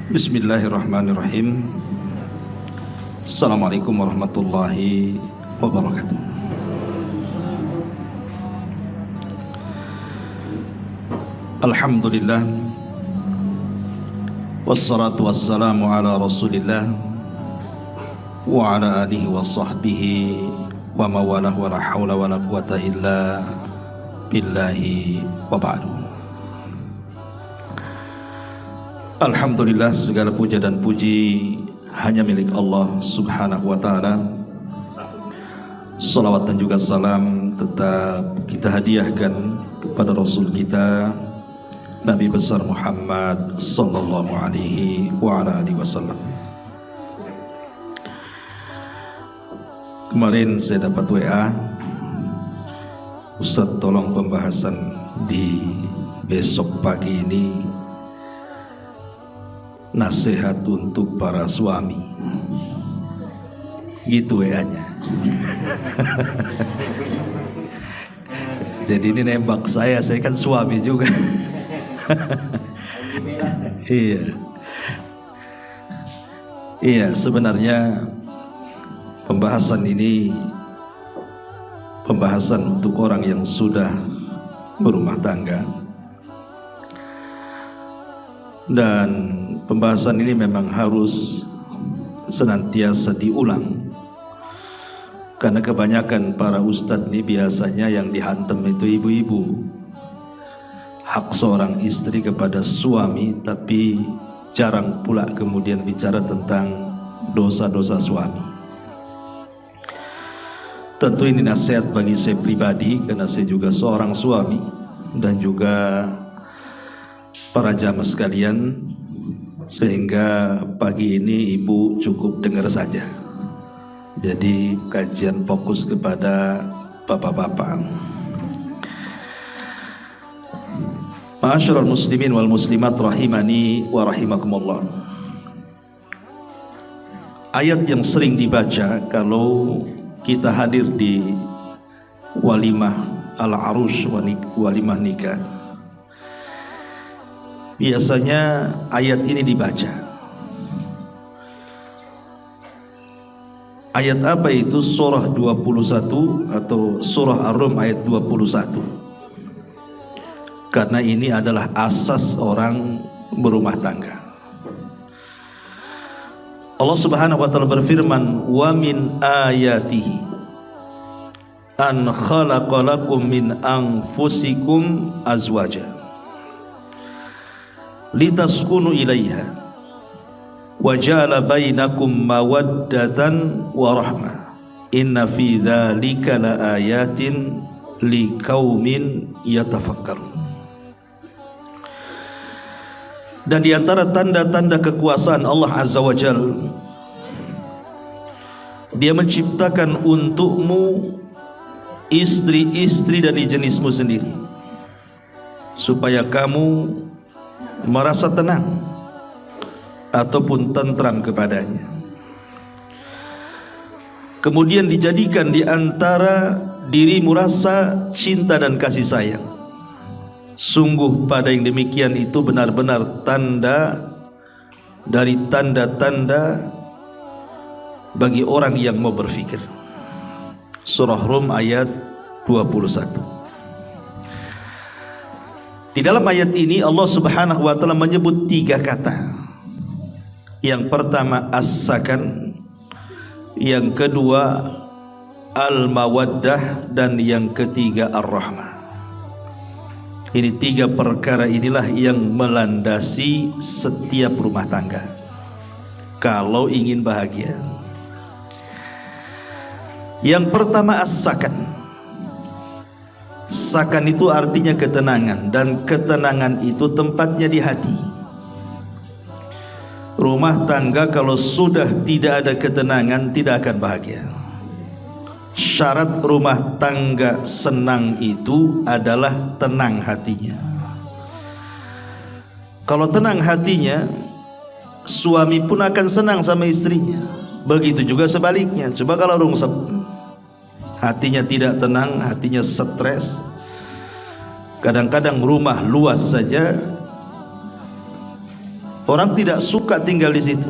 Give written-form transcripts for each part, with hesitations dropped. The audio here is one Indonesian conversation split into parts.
Bismillahirrahmanirrahim. Assalamualaikum warahmatullahi wabarakatuh. Alhamdulillah, wassalatu wassalamu ala rasulillah wa ala alihi wa sahbihi wa mawalah wa la hawla wa la quwata illa billahi wa ba'du. Alhamdulillah, segala puja dan puji hanya milik Allah subhanahu wa ta'ala. Salawat dan juga salam tetap kita hadiahkan kepada Rasul kita Nabi besar Muhammad sallallahu alaihi wa ala alihi wasallam. Kemarin saya dapat WA, Ustaz tolong pembahasan di besok pagi ini nasihat untuk para suami, gitu WA-nya. Jadi ini nembak saya kan suami juga. Iya, sebenarnya pembahasan ini pembahasan untuk orang yang sudah berumah tangga, dan pembahasan ini memang harus senantiasa diulang, karena kebanyakan para ustadz ini biasanya yang dihantam itu ibu-ibu, hak seorang istri kepada suami, tapi jarang pula kemudian bicara tentang dosa-dosa suami. Tentu ini nasihat bagi saya pribadi, karena saya juga seorang suami, dan juga para jamaah sekalian, sehingga pagi ini ibu cukup dengar saja. Jadi kajian fokus kepada bapak-bapak. Ma'asyiral muslimin wal muslimat rahimani wa rahimakumullah. Ayat yang sering dibaca kalau kita hadir di walimah al-arush, walimah nikah, biasanya ayat ini dibaca. Ayat apa itu? Surah 21 atau surah Ar-Rum ayat 21. Karena ini adalah asas orang berumah tangga. Allah Subhanahu wa ta'ala berfirman, "Wa min ayatihi an khalaqa lakum min anfusikum azwaja litaskunu ilaiha wa ja'ala bainakum mawaddatan wa rahmah inna fi dzalika laayatin liqaumin yatafakkarun." Dan di antara tanda-tanda kekuasaan Allah Azza wa Jalla, Dia menciptakan untukmu istri-istri dari jenismu sendiri, supaya kamu merasa tenang ataupun tentram kepadanya. Kemudian dijadikan di antara dirimu rasa cinta dan kasih sayang. Sungguh pada yang demikian itu benar-benar tanda dari tanda-tanda bagi orang yang mau berfikir. Surah Rum ayat 21. Di dalam ayat ini Allah Subhanahu wa ta'ala menyebut 3 kata. Yang pertama as-sakan, yang kedua al-mawaddah, dan yang ketiga ar-rahmah. Ini 3 perkara inilah yang melandasi setiap rumah tangga kalau ingin bahagia. Yang pertama as-sakan. Sakan itu artinya ketenangan, dan ketenangan itu tempatnya di hati. Rumah tangga kalau sudah tidak ada ketenangan tidak akan bahagia. Syarat rumah tangga senang itu adalah tenang hatinya. Kalau tenang hatinya, suami pun akan senang sama istrinya. Begitu juga sebaliknya. Coba kalau hatinya tidak tenang, hatinya stres, kadang-kadang rumah luas saja Orang tidak suka tinggal di situ.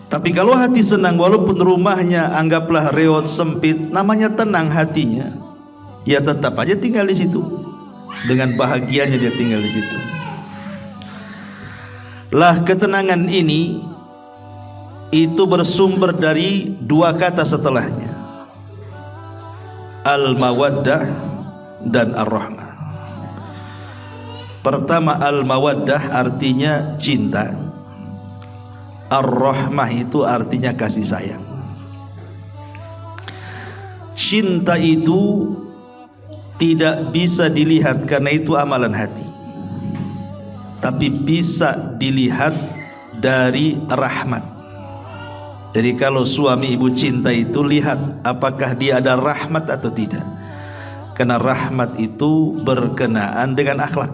Tapi kalau hati senang, walaupun rumahnya anggaplah reot sempit, namanya tenang hatinya, ya tetap aja tinggal di situ. Dengan bahagianya dia tinggal di situ. Lah ketenangan ini itu bersumber dari dua kata setelahnya, al-mawaddah dan ar-rahmah. Pertama, al-mawaddah artinya cinta, ar-rahmah itu artinya kasih sayang. Cinta itu tidak bisa dilihat karena itu amalan hati, tapi bisa dilihat dari rahmat. Jadi kalau suami ibu cinta itu, lihat apakah dia ada rahmat atau tidak. Karena rahmat itu berkenaan dengan akhlak.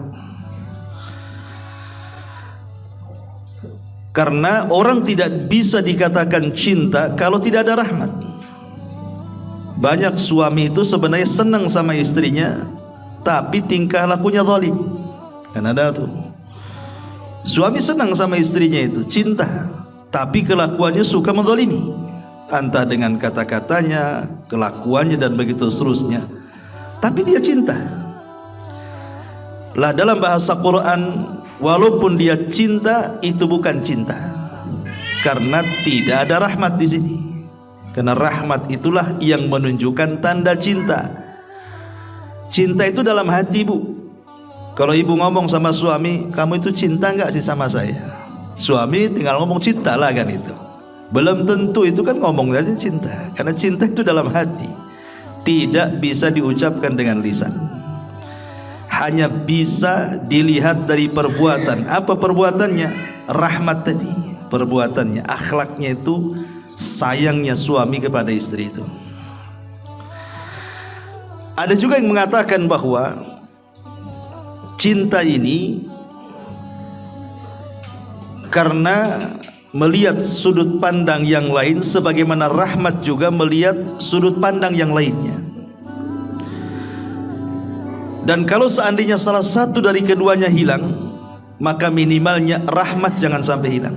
Karena orang tidak bisa dikatakan cinta kalau tidak ada rahmat. Banyak suami itu sebenarnya senang sama istrinya, tapi tingkah lakunya zalim. Kan ada tuh. Suami senang sama istrinya itu, cinta, tapi kelakuannya suka menzalimi, entah dengan kata-katanya, kelakuannya dan begitu seterusnya. Tapi dia cinta. Lah dalam bahasa Quran, walaupun dia cinta, itu bukan cinta, karena tidak ada rahmat di sini. Karena rahmat itulah yang menunjukkan tanda cinta. Cinta itu dalam hati, Bu. Kalau ibu ngomong sama suami, kamu itu cinta nggak sih sama saya? Suami tinggal ngomong cinta lah kan itu. Belum tentu itu kan ngomong aja cinta. Karena cinta itu dalam hati, tidak bisa diucapkan dengan lisan. Hanya bisa dilihat dari perbuatan. Apa perbuatannya? Rahmat tadi. Perbuatannya, akhlaknya itu, sayangnya suami kepada istri itu. Ada juga yang mengatakan bahwa cinta ini karena melihat sudut pandang yang lain, sebagaimana rahmat juga melihat sudut pandang yang lainnya. Dan kalau seandainya salah satu dari keduanya hilang, maka minimalnya rahmat jangan sampai hilang.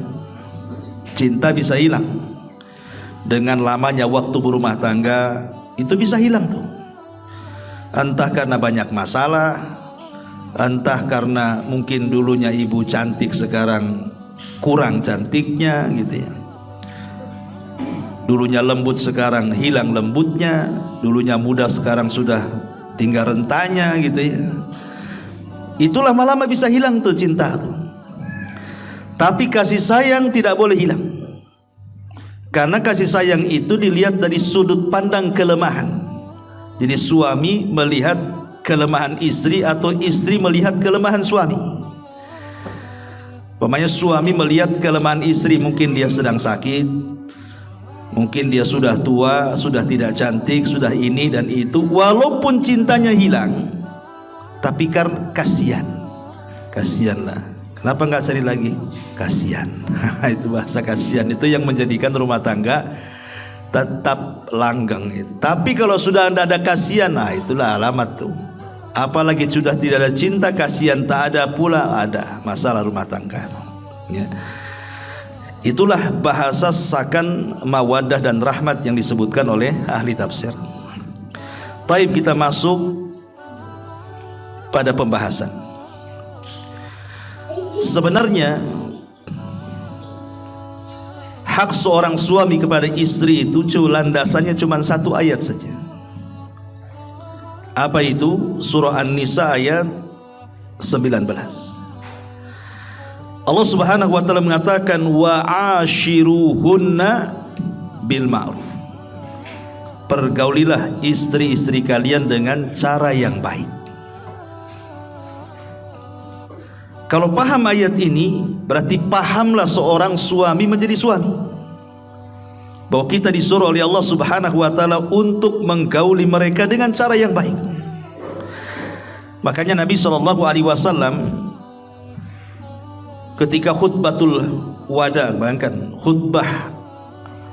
Cinta bisa hilang dengan lamanya waktu berumah tangga, itu bisa hilang tuh. Entah karena banyak masalah, entah karena mungkin dulunya ibu cantik sekarang kurang cantiknya gitu ya. Dulunya lembut sekarang hilang lembutnya, dulunya muda sekarang sudah tinggal rentanya gitu ya. Itu lama-lama bisa hilang tuh cinta tuh. Tapi kasih sayang tidak boleh hilang. Karena kasih sayang itu dilihat dari sudut pandang kelemahan. Jadi suami melihat kelemahan istri atau istri melihat kelemahan suami. Umpamanya suami melihat kelemahan istri, mungkin dia sedang sakit, mungkin dia sudah tua, sudah tidak cantik, sudah ini dan itu. Walaupun cintanya hilang, tapi karena kasihanlah. Kenapa nggak cari lagi? Kasihan. Itu bahasa kasihan itu yang menjadikan rumah tangga tetap langgeng itu. Tapi kalau sudah ada kasihan, nah itulah alamat tuh. Apalagi sudah tidak ada cinta, kasihan tak ada pula, ada masalah rumah tangga tuh. Ya. Itulah bahasa sakan mawaddah dan rahmat yang disebutkan oleh ahli tafsir. Taib, kita masuk pada pembahasan. Sebenarnya hak seorang suami kepada istri itu landasannya cuma satu ayat saja. Apa itu? Surah An-Nisa ayat 19. Allah Subhanahu wa taala mengatakan wa ashiruhunna bil ma'ruf. Pergaulilah istri-istri kalian dengan cara yang baik. Kalau paham ayat ini, berarti pahamlah seorang suami menjadi suami, bahwa kita disuruh oleh Allah Subhanahu wa taala untuk menggauli mereka dengan cara yang baik. Makanya Nabi SAW ketika khutbatul wada, bayangkan khutbah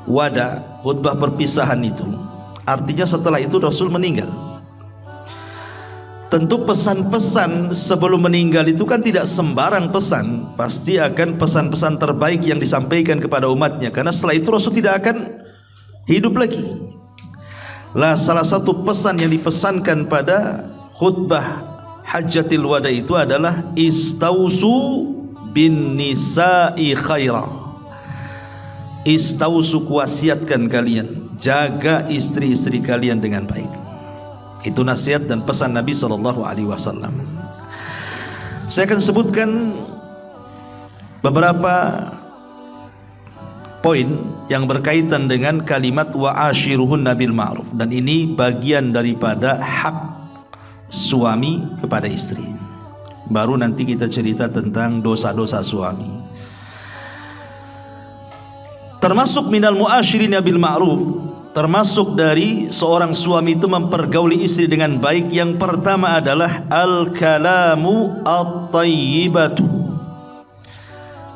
wada, khutbah perpisahan itu, artinya setelah itu Rasul meninggal. tentu pesan-pesan sebelum meninggal itu kan tidak sembarang pesan, pasti akan pesan-pesan terbaik yang disampaikan kepada umatnya, karena setelah itu Rasul tidak akan hidup lagi. Lah salah satu pesan yang dipesankan pada khutbah Hajjatil Wada itu adalah istausu bin nisa'i khaira. Istausu, kuwasiatkan kalian, jaga istri-istri kalian dengan baik. Itu nasihat dan pesan Nabi SAW. Saya akan sebutkan beberapa poin yang berkaitan dengan kalimat wa ashiruhunna bil ma'ruf, dan ini bagian daripada hak suami kepada istri. Baru nanti kita cerita tentang dosa-dosa suami. Termasuk minal mu'ashirina bil ma'ruf, termasuk dari seorang suami itu mempergauli istri dengan baik, yang pertama adalah al-kalamu at-tayyibatu.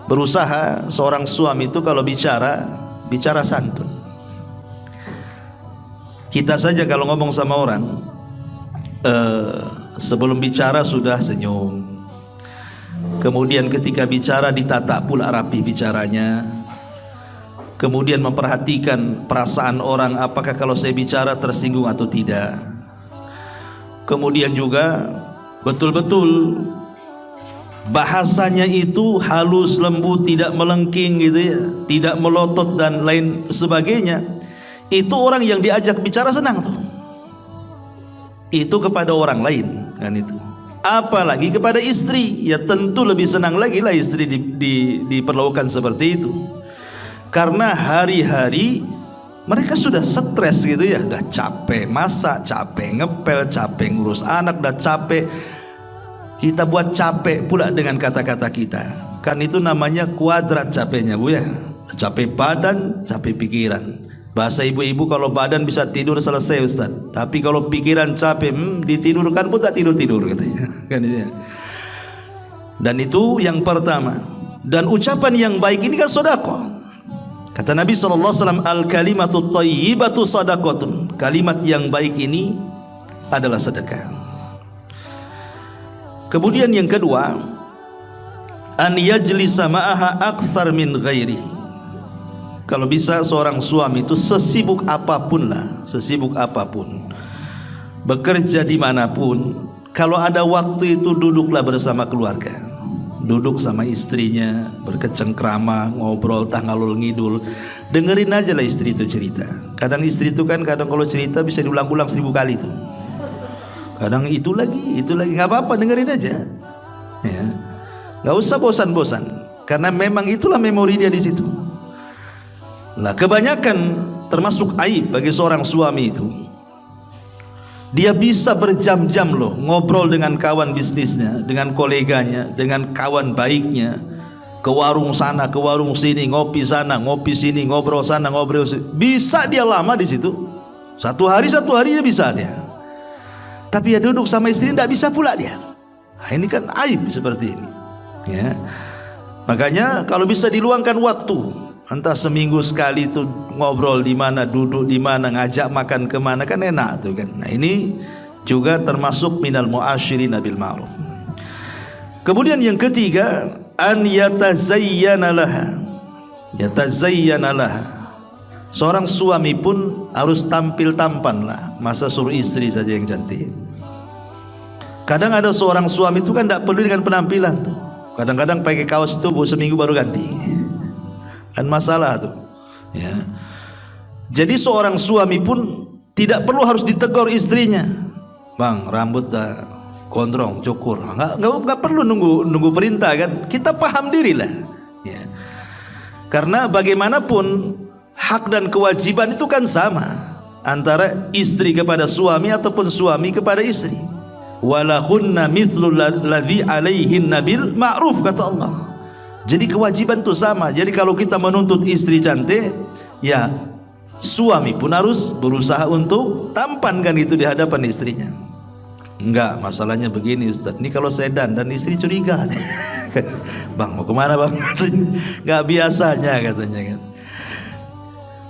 Berusaha seorang suami itu kalau bicara santun. Kita saja kalau ngomong sama orang, sebelum bicara sudah senyum, kemudian ketika bicara ditata pula rapi bicaranya, kemudian memperhatikan perasaan orang, apakah kalau saya bicara tersinggung atau tidak. Kemudian juga betul-betul bahasanya itu halus, lembut, tidak melengking gitu ya, tidak melotot dan lain sebagainya. Itu orang yang diajak bicara senang tuh. Itu kepada orang lain kan itu. Apalagi kepada istri, ya tentu lebih senang lagi lah istri diperlakukan seperti itu. Karena hari-hari mereka sudah stres gitu ya, udah capek masak, capek ngepel, capek ngurus anak, udah capek. Kita buat capek pula dengan kata-kata kita. Kan itu namanya kuadrat capeknya Bu ya. Capek badan, capek pikiran. Bahasa ibu-ibu kalau badan bisa tidur selesai Ustaz. Tapi kalau pikiran capek, ditidurkan pun tak tidur-tidur katanya. Kan itu ya. Dan itu yang pertama. Dan ucapan yang baik ini kan sedekah. Kata Nabi SAW, al-kalimatut thayyibatu sadaqatun. Kalimat yang baik ini adalah sedekah. Kemudian yang kedua, an yajlisa ma'aha aktsar min ghairi. Kalau bisa seorang suami itu sesibuk apapun lah, sesibuk apapun, bekerja dimanapun, kalau ada waktu itu duduklah bersama keluarga, duduk sama istrinya, berkecengkrama, ngobrol, ngalul ngidul, dengerin aja lah istri itu cerita. Kadang istri itu kan kadang kalau cerita bisa diulang-ulang 1000 kali tuh. Kadang itu lagi, nggak apa-apa, dengerin aja, ya, nggak usah bosan-bosan, karena memang itulah memori dia di situ. Nah, kebanyakan termasuk aib bagi seorang suami itu, dia bisa berjam-jam loh ngobrol dengan kawan bisnisnya, dengan koleganya, dengan kawan baiknya, ke warung sana, ke warung sini, ngopi sana, ngopi sini, ngobrol sana, ngobrol sini. Bisa dia lama di situ, satu hari dia bisa dia. Tapi ya duduk sama istri tidak bisa pula dia. Nah, ini kan aib seperti ini ya. Makanya kalau bisa diluangkan waktu, entah seminggu sekali itu ngobrol di mana, duduk di mana, ngajak makan kemana, kan enak tuh kan. Nah ini juga termasuk minal mu'ashirin bil ma'ruf. Kemudian yang ketiga, an yatazayyana laha. Yatazayyana laha. Seorang suami pun harus tampil tampan lah. Masa suruh istri saja yang cantik. Kadang ada seorang suami itu kan tidak perlu dengan penampilan tuh. Kadang-kadang pakai kaos itu seminggu baru ganti. Kan masalah tuh ya. Jadi seorang suami pun tidak perlu harus ditegur istrinya, bang rambut dah gondrong, cukur, nggak perlu nunggu perintah kan. Kita paham diri lah ya. Karena bagaimanapun hak dan kewajiban itu kan sama antara istri kepada suami ataupun suami kepada istri. Walahunna mithlul ladzi alaihinna bil ma'ruf, kata Allah. Jadi kewajiban itu sama. Jadi kalau kita menuntut istri cantik, ya suami pun harus berusaha untuk tampankan itu di hadapan istrinya. Enggak, masalahnya begini Ustaz, ini kalau saya dan istri curiga nih. Bang mau kemana bang? Enggak biasanya katanya kan.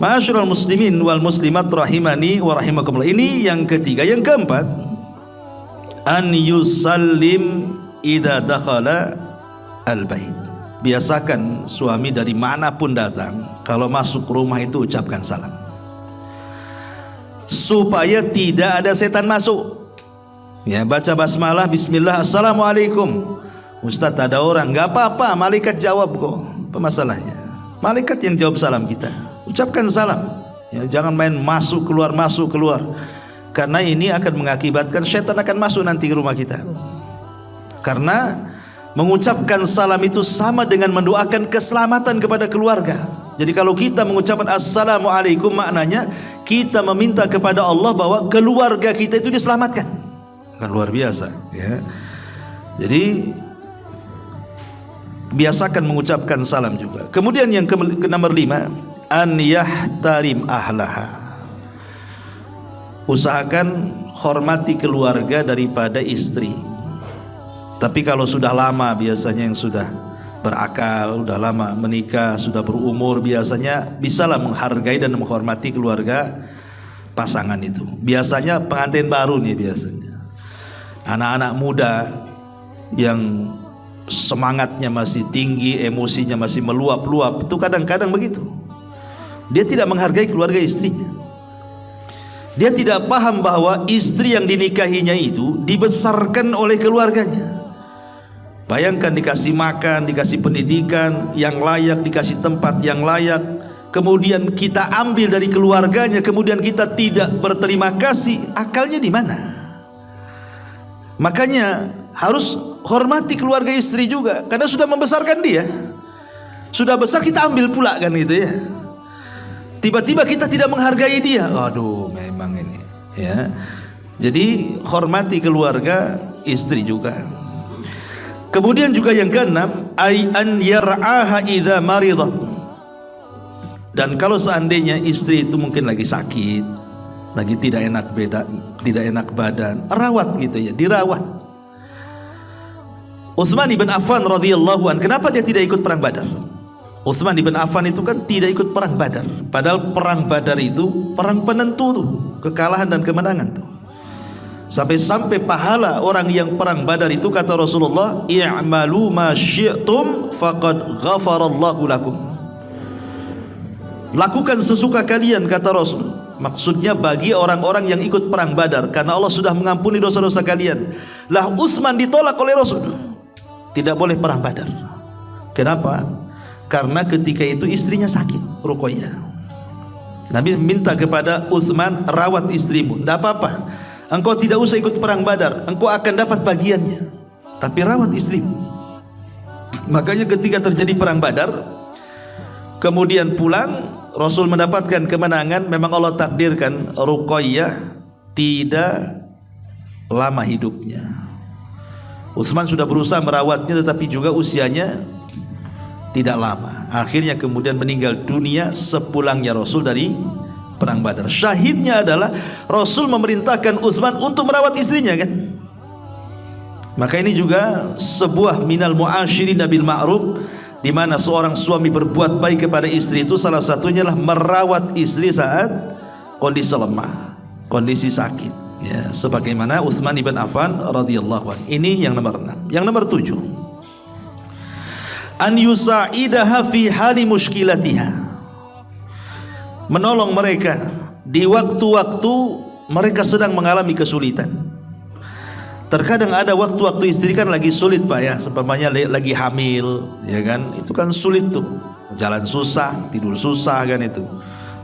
Ma'asyiral muslimin wal muslimat rahimani wa rahimakumullah. Ini yang ketiga. Yang keempat, an yusallim idza dakhala al-bait. Biasakan suami dari manapun datang, kalau masuk rumah itu ucapkan salam, supaya tidak ada setan masuk. Ya, baca basmalah, bismillah, assalamualaikum. Ustaz, ada orang, nggak apa-apa, malaikat jawab kok. Apa masalahnya? Malaikat yang jawab salam kita. Ucapkan salam. Ya, jangan main masuk keluar, karena ini akan mengakibatkan setan akan masuk nanti ke rumah kita. Karena mengucapkan salam itu sama dengan mendoakan keselamatan kepada keluarga. Jadi kalau kita mengucapkan assalamualaikum, maknanya kita meminta kepada Allah bahwa keluarga kita itu diselamatkan. Kan luar biasa, ya. Jadi biasakan mengucapkan salam juga. Kemudian yang ke nomor 5, an yahtarim ahlaha. Usahakan hormati keluarga daripada istri. Tapi kalau sudah lama, biasanya yang sudah berakal, sudah lama menikah, sudah berumur, biasanya bisalah menghargai dan menghormati keluarga pasangan itu. Biasanya pengantin baru nih, biasanya anak-anak muda yang semangatnya masih tinggi, emosinya masih meluap-luap, itu kadang-kadang begitu. Dia tidak menghargai keluarga istrinya. Dia tidak paham bahwa istri yang dinikahinya itu dibesarkan oleh keluarganya. Bayangkan dikasih makan, dikasih pendidikan yang layak, dikasih tempat yang layak, kemudian kita ambil dari keluarganya, kemudian kita tidak berterima kasih, akalnya di mana? Makanya harus hormati keluarga istri juga, karena sudah membesarkan dia. Sudah besar kita ambil pula kan gitu ya. Tiba-tiba kita tidak menghargai dia. Aduh, memang ini ya. Jadi hormati keluarga istri juga. Kemudian juga yang keenam, ay an yar'aha idza maridat. Dan kalau seandainya istri itu mungkin lagi sakit, lagi tidak enak badan, rawat gitu ya, dirawat. Utsman bin Affan radhiyallahu an, kenapa dia tidak ikut perang Badar? Utsman bin Affan itu kan tidak ikut perang Badar, padahal perang Badar itu perang penentu tuh, kekalahan dan kemenangan tuh. Sampai pahala orang yang perang Badar itu, kata Rasulullah, i'malu ma syi'tum faqad ghafarallahu lakum. Lakukan sesuka kalian, kata Rasul. Maksudnya bagi orang-orang yang ikut perang Badar, karena Allah sudah mengampuni dosa-dosa kalian. Lah Utsman ditolak oleh Rasul, tidak boleh perang Badar. Kenapa? Karena ketika itu istrinya sakit, Ruqayyah. Nabi minta kepada Utsman, rawat istrimu, tidak apa-apa, engkau tidak usah ikut perang Badar, engkau akan dapat bagiannya, tapi rawat istrimu. Makanya ketika terjadi perang Badar, kemudian pulang, Rasul mendapatkan kemenangan. Memang Allah takdirkan Ruqayyah tidak lama hidupnya. Utsman sudah berusaha merawatnya, tetapi juga usianya tidak lama. Akhirnya kemudian meninggal dunia sepulangnya Rasul dari perang Badar. Syahidnya adalah Rasul memerintahkan Utsman untuk merawat istrinya kan. Maka ini juga sebuah minal mu'asyirin bil ma'ruf, di mana seorang suami berbuat baik kepada istri itu salah satunya adalah merawat istri saat kondisi lemah, kondisi sakit. Ya, sebagaimana Utsman bin Affan radhiyallahu anhu. Ini yang nomor 6. Yang nomor 7, an yusa'idaha fi hali mushkilatiha. Menolong mereka di waktu-waktu mereka sedang mengalami kesulitan. Terkadang ada waktu-waktu istri kan lagi sulit Pak ya, seumpamanya lagi hamil, ya kan, itu kan sulit tuh, jalan susah, tidur susah kan itu,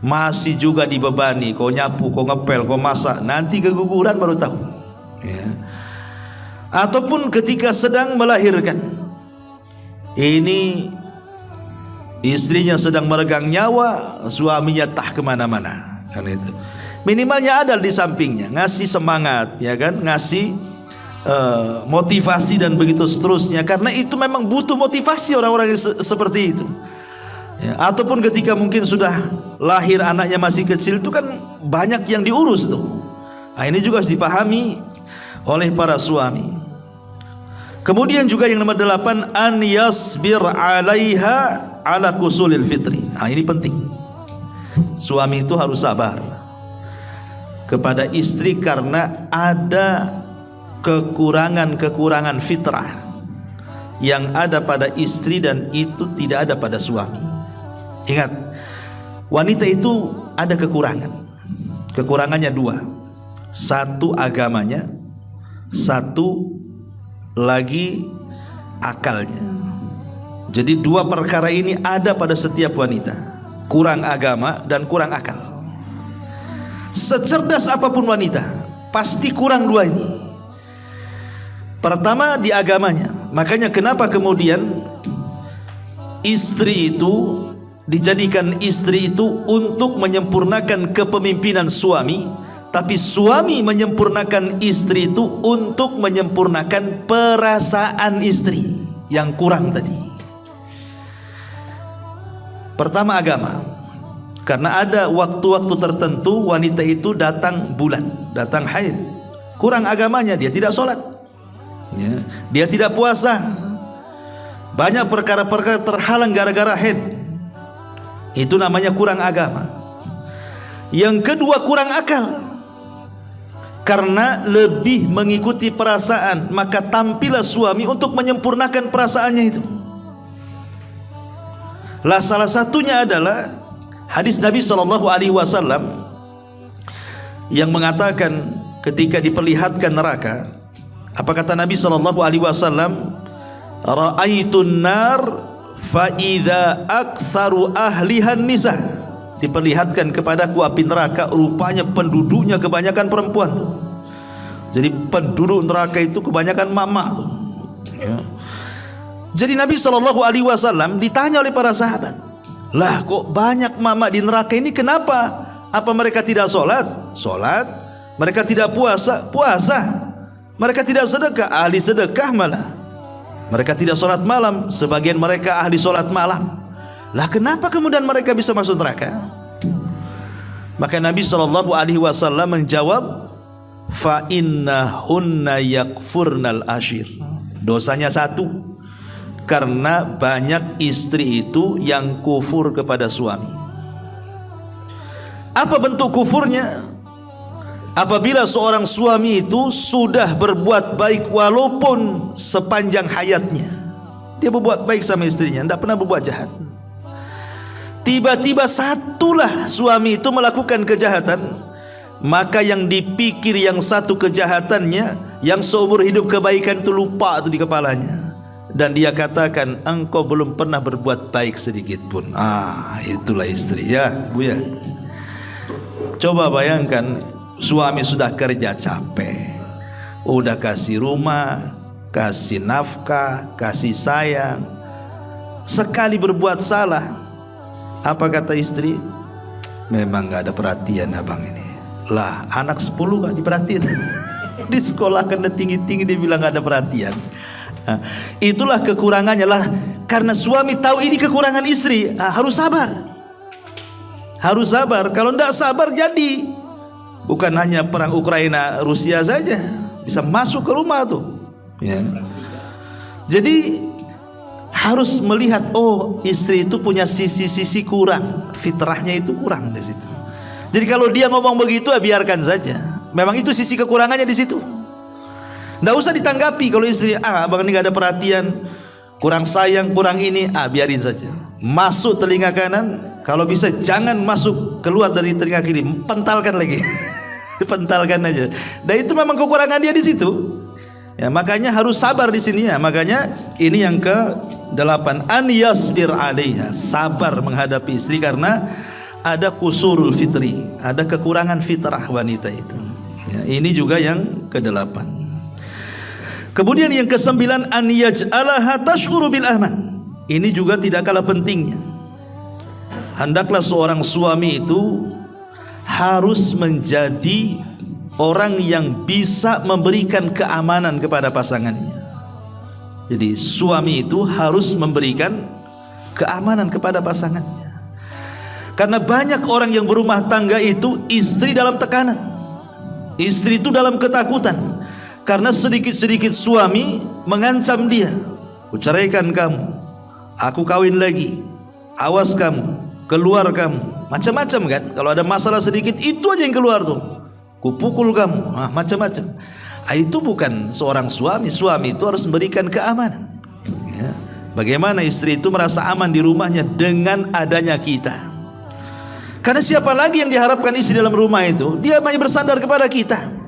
masih juga dibebani, kau nyapu, kau ngepel, kau masak, nanti keguguran baru tahu, ya. Ataupun ketika sedang melahirkan, ini istrinya sedang meregang nyawa, suaminya tah kemana-mana, kan itu. Minimalnya ada di sampingnya, ngasih semangat, ya kan, ngasih motivasi dan begitu seterusnya, karena itu memang butuh motivasi orang-orang yang seperti itu. Ya, ataupun ketika mungkin sudah lahir anaknya masih kecil, itu kan banyak yang diurus tuh. Nah, ini juga harus dipahami oleh para suami. Kemudian juga yang nomor 8, an yasbir 'alaiha 'ala kusulil fitri. Nah, ini penting. Suami itu harus sabar kepada istri karena ada kekurangan-kekurangan fitrah yang ada pada istri dan itu tidak ada pada suami. Ingat, wanita itu ada kekurangan. Kekurangannya dua. Satu agamanya, satu lagi akalnya. Jadi dua perkara ini ada pada setiap wanita. Kurang agama dan kurang akal. Secerdas apapun wanita, pasti kurang dua ini. Pertama di agamanya. Makanya kenapa kemudian istri itu dijadikan istri itu untuk menyempurnakan kepemimpinan suami, tapi suami menyempurnakan istri itu untuk menyempurnakan perasaan istri yang kurang tadi. Pertama agama, karena ada waktu-waktu tertentu wanita itu datang bulan, datang haid, kurang agamanya, dia tidak sholat, ya, dia tidak puasa, banyak perkara-perkara terhalang gara-gara haid. Itu namanya kurang agama. Yang kedua kurang akal, karena lebih mengikuti perasaan, maka tampillah suami untuk menyempurnakan perasaannya itu. Lah salah satunya adalah hadis Nabi SAW yang mengatakan ketika diperlihatkan neraka, apa kata Nabi SAW? Ra'aitun nar fa idza aktsaru ahlihan nisa. Diperlihatkan kepadaku api neraka, rupanya penduduknya kebanyakan perempuan tuh. Jadi penduduk neraka itu kebanyakan mama tuh, ya. Jadi Nabi SAW ditanya oleh para sahabat, lah kok banyak mama di neraka ini, kenapa? Apa mereka tidak sholat? Sholat. Mereka tidak puasa? Puasa. Mereka tidak sedekah? Ahli sedekah malah. Mereka tidak sholat malam, sebagian mereka ahli sholat malam. Lah kenapa kemudian mereka bisa masuk neraka? Maka Nabi SAW menjawab, fa innahunna yakfurnal ashir. Dosanya satu, karena banyak istri itu yang kufur kepada suami. Apa bentuk kufurnya? Apabila seorang suami itu sudah berbuat baik walaupun sepanjang hayatnya, dia berbuat baik sama istrinya, tidak pernah berbuat jahat. Tiba-tiba satulah suami itu melakukan kejahatan, maka yang dipikir yang satu kejahatannya, yang seumur hidup kebaikan itu lupa itu di kepalanya. Dan dia katakan, engkau belum pernah berbuat baik sedikit pun. Itulah istri, ya Bu ya. Coba bayangkan, suami sudah kerja capek, udah kasih rumah, kasih nafkah, kasih sayang, sekali berbuat salah, apa kata istri? Memang gak ada perhatian abang ini. Lah anak 10 gak diperhatiin. Di sekolah kena tinggi-tinggi, dia bilang gak ada perhatian. Nah, itulah kekurangannya lah. Karena suami tahu ini kekurangan istri, harus sabar. Harus sabar. Kalau tidak sabar jadi bukan hanya perang Ukraina Rusia saja, bisa masuk ke rumah tuh, ya. Jadi harus melihat, oh istri itu punya sisi-sisi kurang, fitrahnya itu kurang di situ. Jadi kalau dia ngomong begitu, ya biarkan saja. Memang itu sisi kekurangannya di situ. Nggak usah ditanggapi. Kalau istri, abang ini gak ada perhatian, kurang sayang, kurang ini, biarin saja. Masuk telinga kanan, kalau bisa jangan masuk keluar dari telinga kiri, pentalkan lagi. Pentalkan aja. Dan itu memang kekurangan dia di situ. Ya, makanya harus sabar di sini ya. Makanya ini yang ke-8, an yasbir alaiha, sabar menghadapi istri karena ada kusurul fitri, ada kekurangan fitrah wanita itu. Ya, ini juga yang ke-8. Kemudian yang ke-9, an yaj'alaha tash'uru bil aman. Ini juga tidak kalah pentingnya. Hendaklah seorang suami itu harus menjadi orang yang bisa memberikan keamanan kepada pasangannya. Jadi suami itu harus memberikan keamanan kepada pasangannya. Karena banyak orang yang berumah tangga itu istri dalam tekanan, istri itu dalam ketakutan. Karena sedikit-sedikit suami mengancam dia, ku ceraikan kamu, aku kawin lagi, awas kamu, keluar kamu, macam-macam kan. Kalau ada masalah sedikit itu aja yang keluar tuh, ku pukul kamu, macam-macam. Itu bukan seorang suami. Suami itu harus memberikan keamanan, ya. Bagaimana istri itu merasa aman di rumahnya dengan adanya kita. Karena siapa lagi yang diharapkan istri dalam rumah itu? Dia hanya bersandar kepada kita.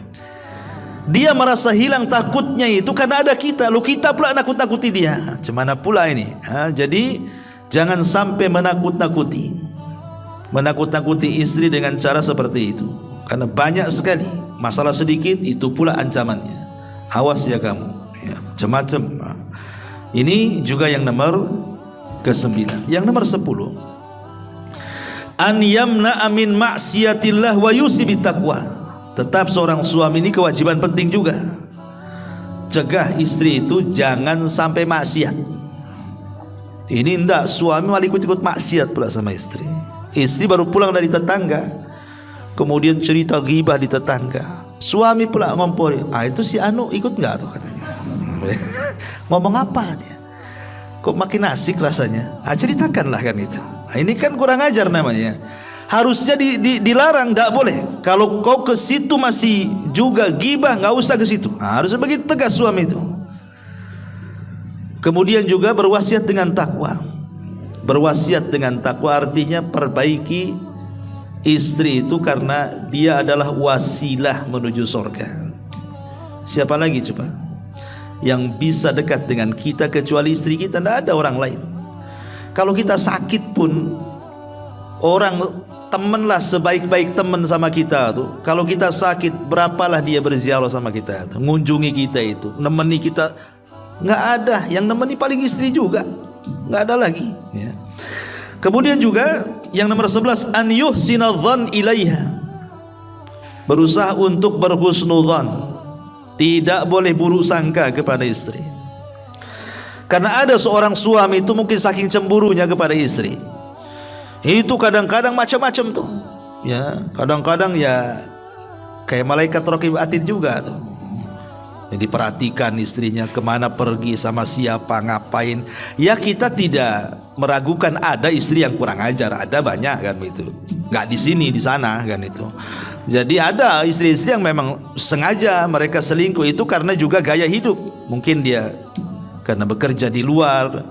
Dia merasa hilang takutnya itu karena ada kita. Lalu kita pula nakut-nakuti dia. Cemana pula ini? Jadi jangan sampai menakut-nakuti istri dengan cara seperti itu. Karena banyak sekali masalah sedikit itu pula ancamannya. Awas ya kamu, ya, macam-macam. Ini juga yang nomor ke-9. Yang nomor 10, an yamna min maksiatillah wa yusibit taqwa. Tetap seorang suami ini kewajiban penting juga. Cegah istri itu jangan sampai maksiat. Ini enggak, suami malah ikut-ikut maksiat pula sama istri. Istri baru pulang dari tetangga, kemudian cerita ghibah di tetangga. Suami pula ngompori, itu si Anu ikut enggak tuh katanya. Ngomong apa dia? Kok makin asik rasanya? Ceritakanlah kan itu. Ini kan kurang ajar namanya. Harusnya dilarang, tidak boleh. Kalau kau ke situ masih juga gibah, nggak usah ke situ. Harusnya begitu tegas suami itu. Kemudian juga berwasiat dengan takwa. Berwasiat dengan takwa artinya perbaiki istri itu karena dia adalah wasilah menuju surga. Siapa lagi coba yang bisa dekat dengan kita kecuali istri kita? Tidak ada orang lain. Kalau kita sakit pun, orang teman lah sebaik-baik teman sama kita tuh. Kalau kita sakit, berapalah dia berziarah sama kita tuh, ngunjungi kita itu, nemeni kita. Nggak ada yang nemeni, paling istri juga, nggak ada lagi, ya. Kemudian juga yang nomor 11, an yuhsina dzan ilaiha. Berusaha untuk berhusnudzan, tidak boleh buruk sangka kepada istri. Karena ada seorang suami itu mungkin saking cemburunya kepada istri, itu kadang-kadang macam-macam tuh, ya. Kadang-kadang ya kayak malaikat raqib atid juga tuh. Jadi perhatikan istrinya kemana pergi, sama siapa, ngapain. Ya kita tidak meragukan ada istri yang kurang ajar, ada banyak kan itu. Nggak di sini, di sana kan itu. Jadi ada istri-istri yang memang sengaja mereka selingkuh itu karena juga gaya hidup. Mungkin dia karena bekerja di luar,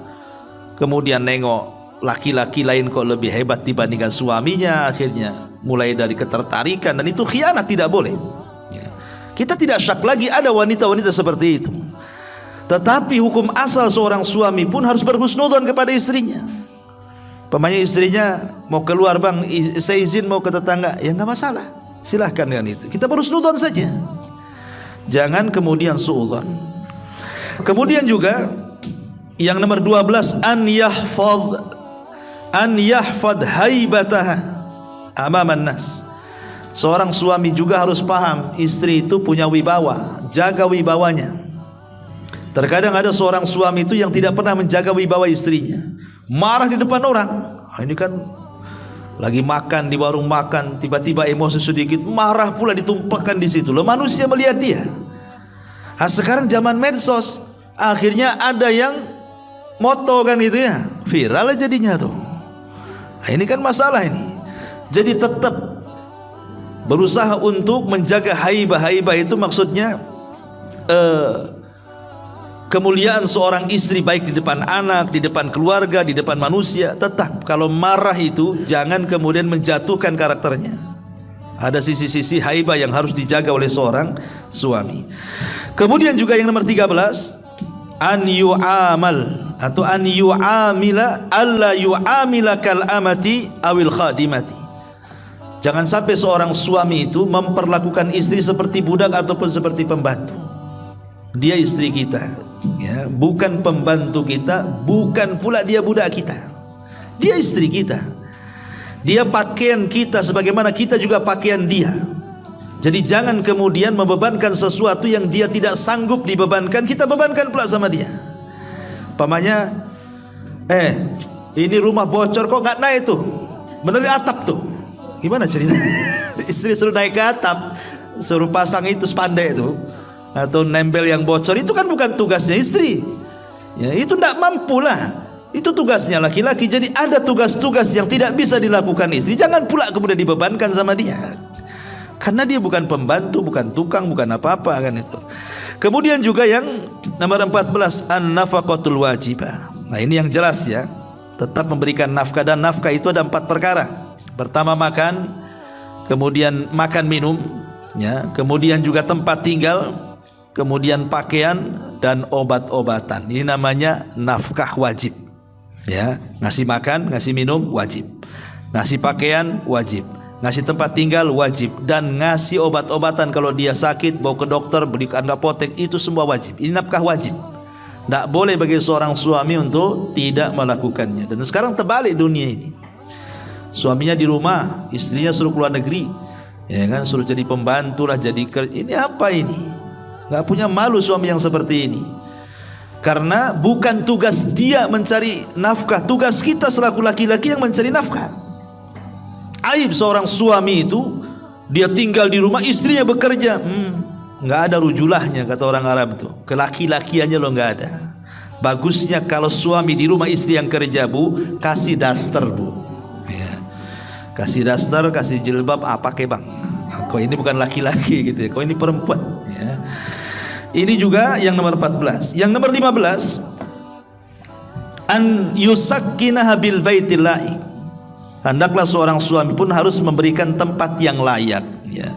kemudian nengok laki-laki lain kok lebih hebat dibandingkan suaminya, akhirnya mulai dari ketertarikan, dan itu khianat, tidak boleh, ya. Kita tidak syak lagi ada wanita-wanita seperti itu. Tetapi hukum asal seorang suami pun harus berhusnudzon kepada istrinya. Pemanya istrinya mau keluar, bang saya izin mau ke tetangga, ya nggak masalah, silahkan kan itu. Kita berhusnudzon saja, jangan kemudian suudzon. Kemudian juga yang nomor 12, an yahfad haibataha amaman nas. Seorang suami juga harus paham istri itu punya wibawa, jaga wibawanya. Terkadang ada seorang suami itu yang tidak pernah menjaga wibawa istrinya, marah di depan orang. Ini kan lagi makan di warung makan, tiba-tiba emosi sedikit, marah pula ditumpahkan di situ. Loh, manusia melihat dia. Sekarang zaman medsos, akhirnya ada yang moto kan itu ya, viral jadinya tuh. Ini kan masalah ini. Jadi tetap berusaha untuk menjaga haibah. Haibah itu maksudnya kemuliaan seorang istri, baik di depan anak, di depan keluarga, di depan manusia. Tetap kalau marah itu jangan kemudian menjatuhkan karakternya. Ada sisi-sisi haibah yang harus dijaga oleh seorang suami. Kemudian juga yang nomor 13, an yu'amal atau an yu'amila alla yu'amila kal amati awil khadimati. Jangan sampai seorang suami itu memperlakukan istri seperti budak ataupun seperti pembantu. Dia istri kita, ya, bukan pembantu kita, bukan pula dia budak kita. Dia istri kita. Dia pakaian kita sebagaimana kita juga pakaian dia. Jadi jangan kemudian membebankan sesuatu yang dia tidak sanggup dibebankan, kita bebankan pula sama dia. Pamannya, ini rumah bocor kok nggak naik tuh, benerin atap tuh. Gimana cerita? Istri suruh naik ke atap, suruh pasang itu spandek itu, atau nempel yang bocor, itu kan bukan tugasnya istri. Ya, itu tidak mampu lah. Itu tugasnya laki-laki. Jadi ada tugas-tugas yang tidak bisa dilakukan istri, jangan pula kemudian dibebankan sama dia. karena dia bukan pembantu, bukan tukang, bukan apa-apa kan itu. Kemudian juga yang nomor 14, an-nafaqatul wajibah. Nah ini yang jelas ya, tetap memberikan nafkah, dan nafkah itu ada 4 perkara. Pertama makan, kemudian makan minum, ya, kemudian juga tempat tinggal, kemudian pakaian dan obat-obatan. Ini namanya nafkah wajib. Ya, ngasih makan, ngasih minum wajib. Ngasih pakaian wajib. Ngasih tempat tinggal wajib, dan ngasih obat-obatan kalau dia sakit, bawa ke dokter, belikan apotek, itu semua wajib. Ini nafkah wajib. Tidak boleh bagi seorang suami untuk tidak melakukannya. Dan sekarang terbalik dunia ini. Suaminya di rumah, istrinya suruh keluar negeri, ya kan, suruh jadi pembantu lah, jadi kerja. Ini apa ini? Gak punya malu suami yang seperti ini. Karena bukan tugas dia mencari nafkah, tugas kita selaku laki-laki yang mencari nafkah. Aib seorang suami itu, dia tinggal di rumah, istrinya bekerja, nggak ada rujulahnya kata orang Arab itu. Kelaki-lakiannya lo nggak ada. Bagusnya kalau suami di rumah, istri yang kerja, bu, kasih daster bu, ya. Kasih daster, kasih jilbab, pakai bang. Kau ini bukan laki-laki gitu ya, kau ini perempuan. Ya. Ini juga yang nomor 14. Yang nomor 15, an yusakkinaha bil baitil laik. Hendaklah seorang suami pun harus memberikan tempat yang layak, ya.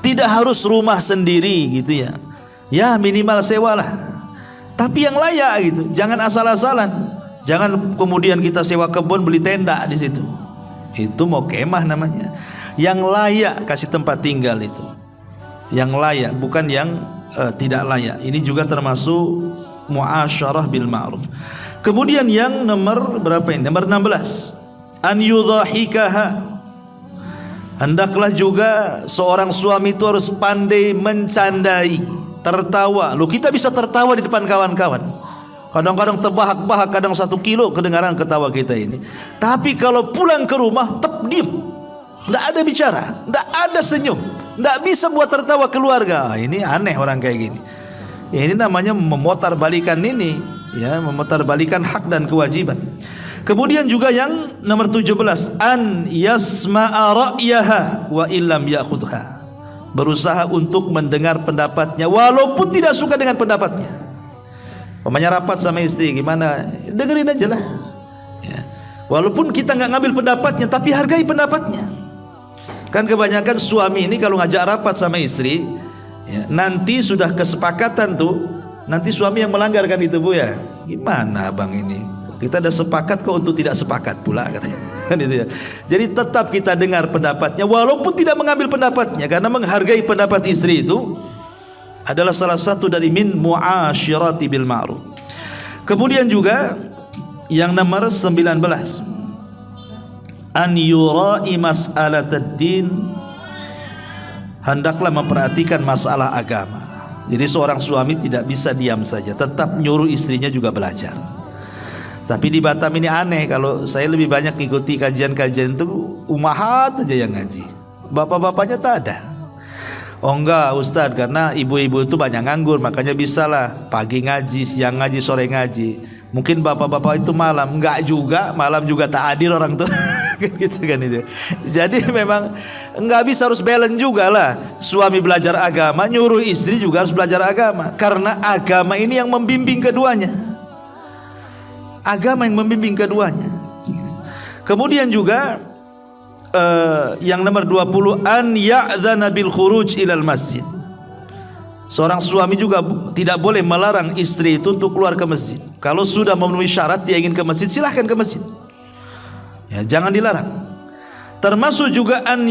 Tidak harus rumah sendiri gitu ya. Ya minimal sewalah, tapi yang layak gitu. Jangan asal-asalan. Jangan kemudian kita sewa kebun, beli tenda di situ. Itu mau kemah namanya. Yang layak kasih tempat tinggal itu. Yang layak, bukan yang tidak layak. Ini juga termasuk muasyarah bil ma'ruf. Kemudian yang nomor berapa ini? Nomor 16. An yudhahikaha. Hendaklah juga seorang suami itu harus pandai mencandai, tertawa. Loh, kita bisa tertawa di depan kawan-kawan. Kadang-kadang terbahak-bahak, kadang 1 kilo kedengaran ketawa kita ini. Tapi kalau pulang ke rumah, diam. Tidak ada bicara, tidak ada senyum, tidak bisa buat tertawa keluarga. Ini aneh orang kayak gini. Ini namanya memutarbalikan ini, ya, memutarbalikan hak dan kewajiban. Kemudian juga yang nomor 17, an yasma'a ra'yaha wa illam ya'khudha. Berusaha untuk mendengar pendapatnya walaupun tidak suka dengan pendapatnya. Pemanya rapat sama istri, gimana? Dengerin aja lah, ya. Walaupun kita nggak ngambil pendapatnya, tapi hargai pendapatnya. Kan kebanyakan suami ini kalau ngajak rapat sama istri, ya, nanti sudah kesepakatan tuh, nanti suami yang melanggar kan itu bu ya. Gimana bang ini? Kita ada sepakat kok untuk tidak sepakat pula katanya. Gitu ya. Jadi tetap kita dengar pendapatnya walaupun tidak mengambil pendapatnya, karena menghargai pendapat istri itu adalah salah satu dari min mu'asyirati bil ma'ruf. Kemudian juga yang nomor 19, an yura'i mas'alatad din. Hendaklah memperhatikan masalah agama. Jadi seorang suami tidak bisa diam saja, tetap nyuruh istrinya juga belajar. Tapi di Batam ini aneh, kalau saya lebih banyak ikuti kajian-kajian itu umahat aja yang ngaji, bapak-bapaknya tak ada. Oh enggak Ustadz, karena ibu-ibu itu banyak nganggur, makanya bisalah pagi ngaji, siang ngaji, sore ngaji. Mungkin bapak-bapak itu malam, enggak juga, malam juga tak hadir orang tuh. Gitu kan itu. Jadi memang enggak bisa, harus balance juga lah. Suami belajar agama, nyuruh istri juga harus belajar agama, karena agama ini yang membimbing keduanya. Agama yang membimbing keduanya. Kemudian juga yang nomor 20, an ya'dzana bil khuruj ilal masjid. Seorang suami juga tidak boleh melarang istri itu untuk keluar ke masjid. Kalau sudah memenuhi syarat dia ingin ke masjid, silahkan ke masjid, ya, jangan dilarang. Termasuk juga an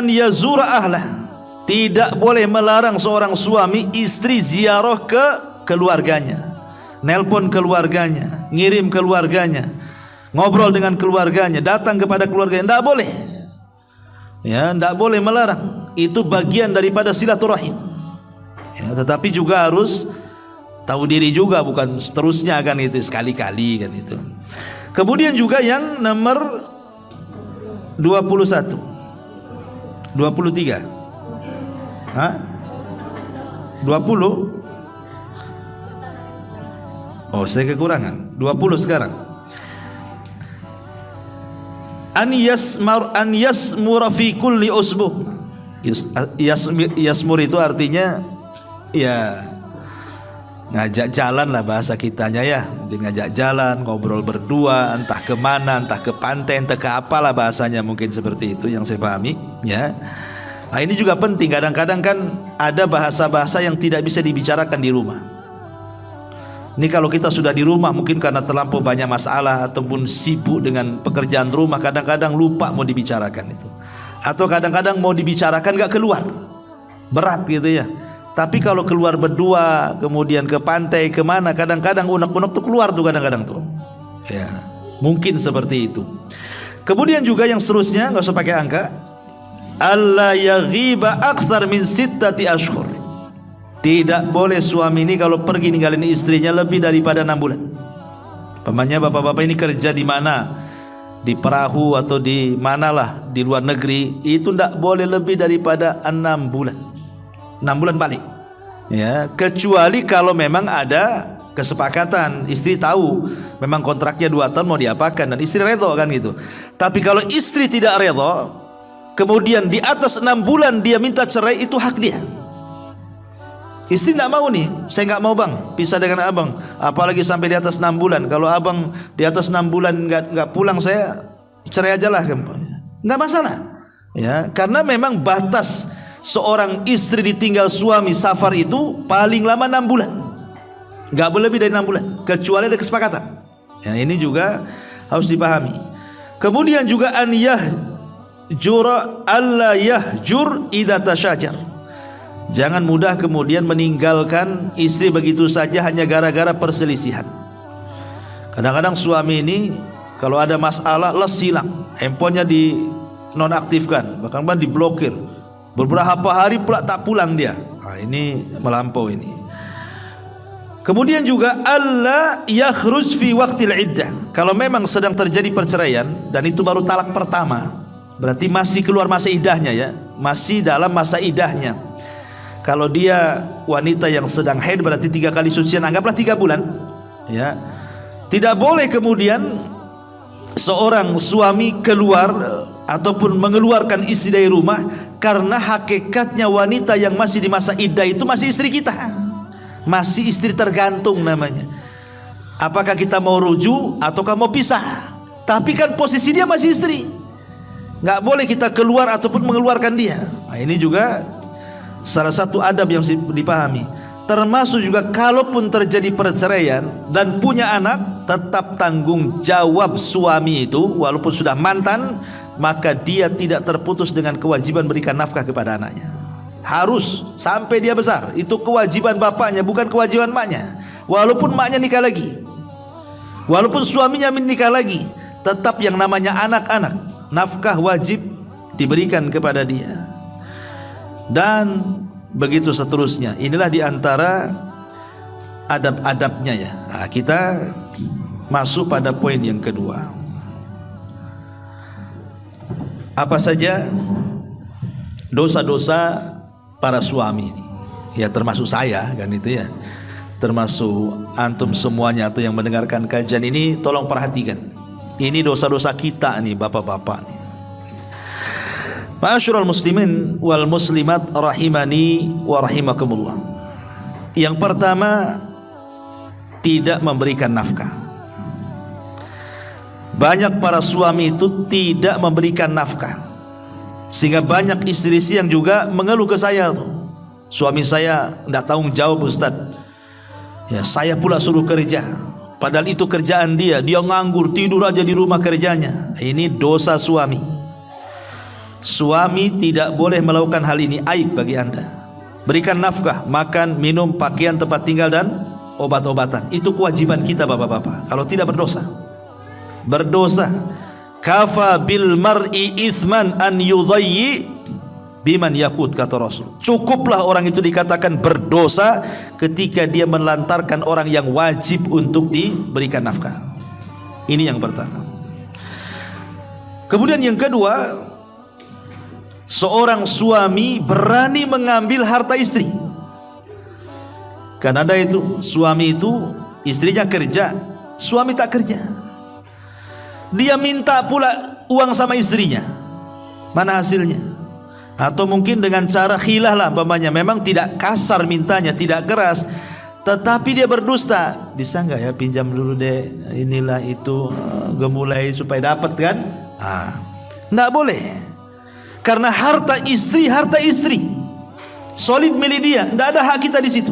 yazura ahlah. Tidak boleh melarang seorang suami istri ziarah ke keluarganya, nelpon keluarganya, ngirim keluarganya, ngobrol dengan keluarganya, datang kepada keluarganya. Tidak boleh, ya, tidak boleh melarang. Itu bagian daripada silaturahim, ya, tetapi juga harus tahu diri juga, bukan seterusnya kan itu, sekali-kali kan itu. Kemudian juga yang nomor 21, 23, 20. Oh, saya kekurangan 20 sekarang. An yasmura fi kulli usbuh. Yasmur itu artinya ya ngajak jalan lah bahasa kitanya ya, mungkin ngajak jalan, ngobrol berdua, entah kemana, entah ke pantai, entah ke apalah bahasanya, mungkin seperti itu yang saya pahami ya. Nah, ini juga penting, kadang-kadang kan ada bahasa-bahasa yang tidak bisa dibicarakan di rumah. Ini kalau kita sudah di rumah mungkin karena terlampau banyak masalah ataupun sibuk dengan pekerjaan rumah, kadang-kadang lupa mau dibicarakan itu, atau kadang-kadang mau dibicarakan gak keluar, berat gitu ya. Tapi kalau keluar berdua, kemudian ke pantai kemana, kadang-kadang unek-unek tuh keluar tuh kadang-kadang tuh ya, mungkin seperti itu. Kemudian juga yang seterusnya, nggak usah pakai angka, alla yaghiba aktsar min sittati ashhur. Tidak boleh suami ini kalau pergi ninggalin istrinya lebih daripada 6 bulan. Pamannya bapak-bapak ini kerja di mana, di perahu atau di manalah di luar negeri, itu tidak boleh lebih daripada 6 bulan. 6 bulan balik ya, kecuali kalau memang ada kesepakatan, istri tahu memang kontraknya 2 tahun mau diapakan dan istri redho kan gitu. Tapi kalau istri tidak redho, kemudian di atas 6 bulan dia minta cerai, itu hak dia. Istri tidak mau nih, saya nggak mau bang pisah dengan abang, apalagi sampai di atas 6 bulan. Kalau abang di atas 6 bulan nggak pulang, saya cerai aja lah, nggak masalah ya, karena memang batas seorang istri ditinggal suami safar itu paling lama 6 bulan, nggak boleh lebih dari 6 bulan, kecuali ada kesepakatan ya. Ini juga harus dipahami. Kemudian juga an yahjura alla yahjur idza tasyajar. Jangan mudah kemudian meninggalkan istri begitu saja hanya gara-gara perselisihan. Kadang-kadang suami ini kalau ada masalah les hilang, handphonenya di nonaktifkan, bahkan diblokir, beberapa hari pula tak pulang dia. Nah, ini melampau ini. Kemudian juga alla yakhruj fi waqtil iddah. Kalau memang sedang terjadi perceraian dan itu baru talak pertama, berarti masih keluar masa idahnya ya, masih dalam masa idahnya. Kalau dia wanita yang sedang haid berarti 3 kali sucian, anggaplah 3 bulan ya. Tidak boleh kemudian seorang suami keluar ataupun mengeluarkan istri dari rumah, karena hakikatnya wanita yang masih di masa iddah itu masih istri kita, masih istri tergantung namanya. Apakah kita mau rujuk ataukah mau pisah, tapi kan posisi dia masih istri, nggak boleh kita keluar ataupun mengeluarkan dia. Nah, ini juga salah satu adab yang dipahami. Termasuk juga kalaupun terjadi perceraian dan punya anak, tetap tanggung jawab suami itu, walaupun sudah mantan, maka dia tidak terputus dengan kewajiban berikan nafkah kepada anaknya. Harus sampai dia besar, itu kewajiban bapaknya, bukan kewajiban maknya. Walaupun maknya nikah lagi, walaupun suaminya menikah lagi, tetap yang namanya anak-anak, nafkah wajib diberikan kepada dia. Dan begitu seterusnya. Inilah diantara adab-adabnya ya. Nah, kita masuk pada poin yang kedua. Apa saja dosa-dosa para suami ini? Ya termasuk saya kan itu ya, termasuk antum semuanya atau yang mendengarkan kajian ini, tolong perhatikan. Ini dosa-dosa kita nih bapak-bapak nih. Ma'asyiral muslimin wal muslimat rahimani wa rahimakumullah. Yang pertama, tidak memberikan nafkah. Banyak para suami itu tidak memberikan nafkah, sehingga banyak istri-istri yang juga mengeluh ke saya tuh, suami saya tidak tanggung jawab Ustaz ya, saya pula suruh kerja, padahal itu kerjaan dia nganggur, tidur aja di rumah kerjanya. Ini dosa suami. Suami tidak boleh melakukan hal ini, aib bagi anda. Berikan nafkah, makan, minum, pakaian, tempat tinggal dan obat-obatan. Itu kewajiban kita bapak-bapak. Kalau tidak berdosa, berdosa. Kafa bil mar'i ithman an yudhayyi biman yakut, kata Rasul. Cukuplah orang itu dikatakan berdosa ketika dia melantarkan orang yang wajib untuk diberikan nafkah. Ini yang pertama. Kemudian yang kedua, seorang suami berani mengambil harta istri. Kan ada itu suami itu istrinya kerja, suami tak kerja, dia minta pula uang sama istrinya. Mana hasilnya? Atau mungkin dengan cara khilah lah umpamanya, memang tidak kasar mintanya, tidak keras, tetapi dia berdusta. Bisa nggak ya pinjam dulu deh, inilah itu gemulai supaya dapat kan? Nggak boleh, karena harta istri solid milik dia, nggak ada hak kita di situ.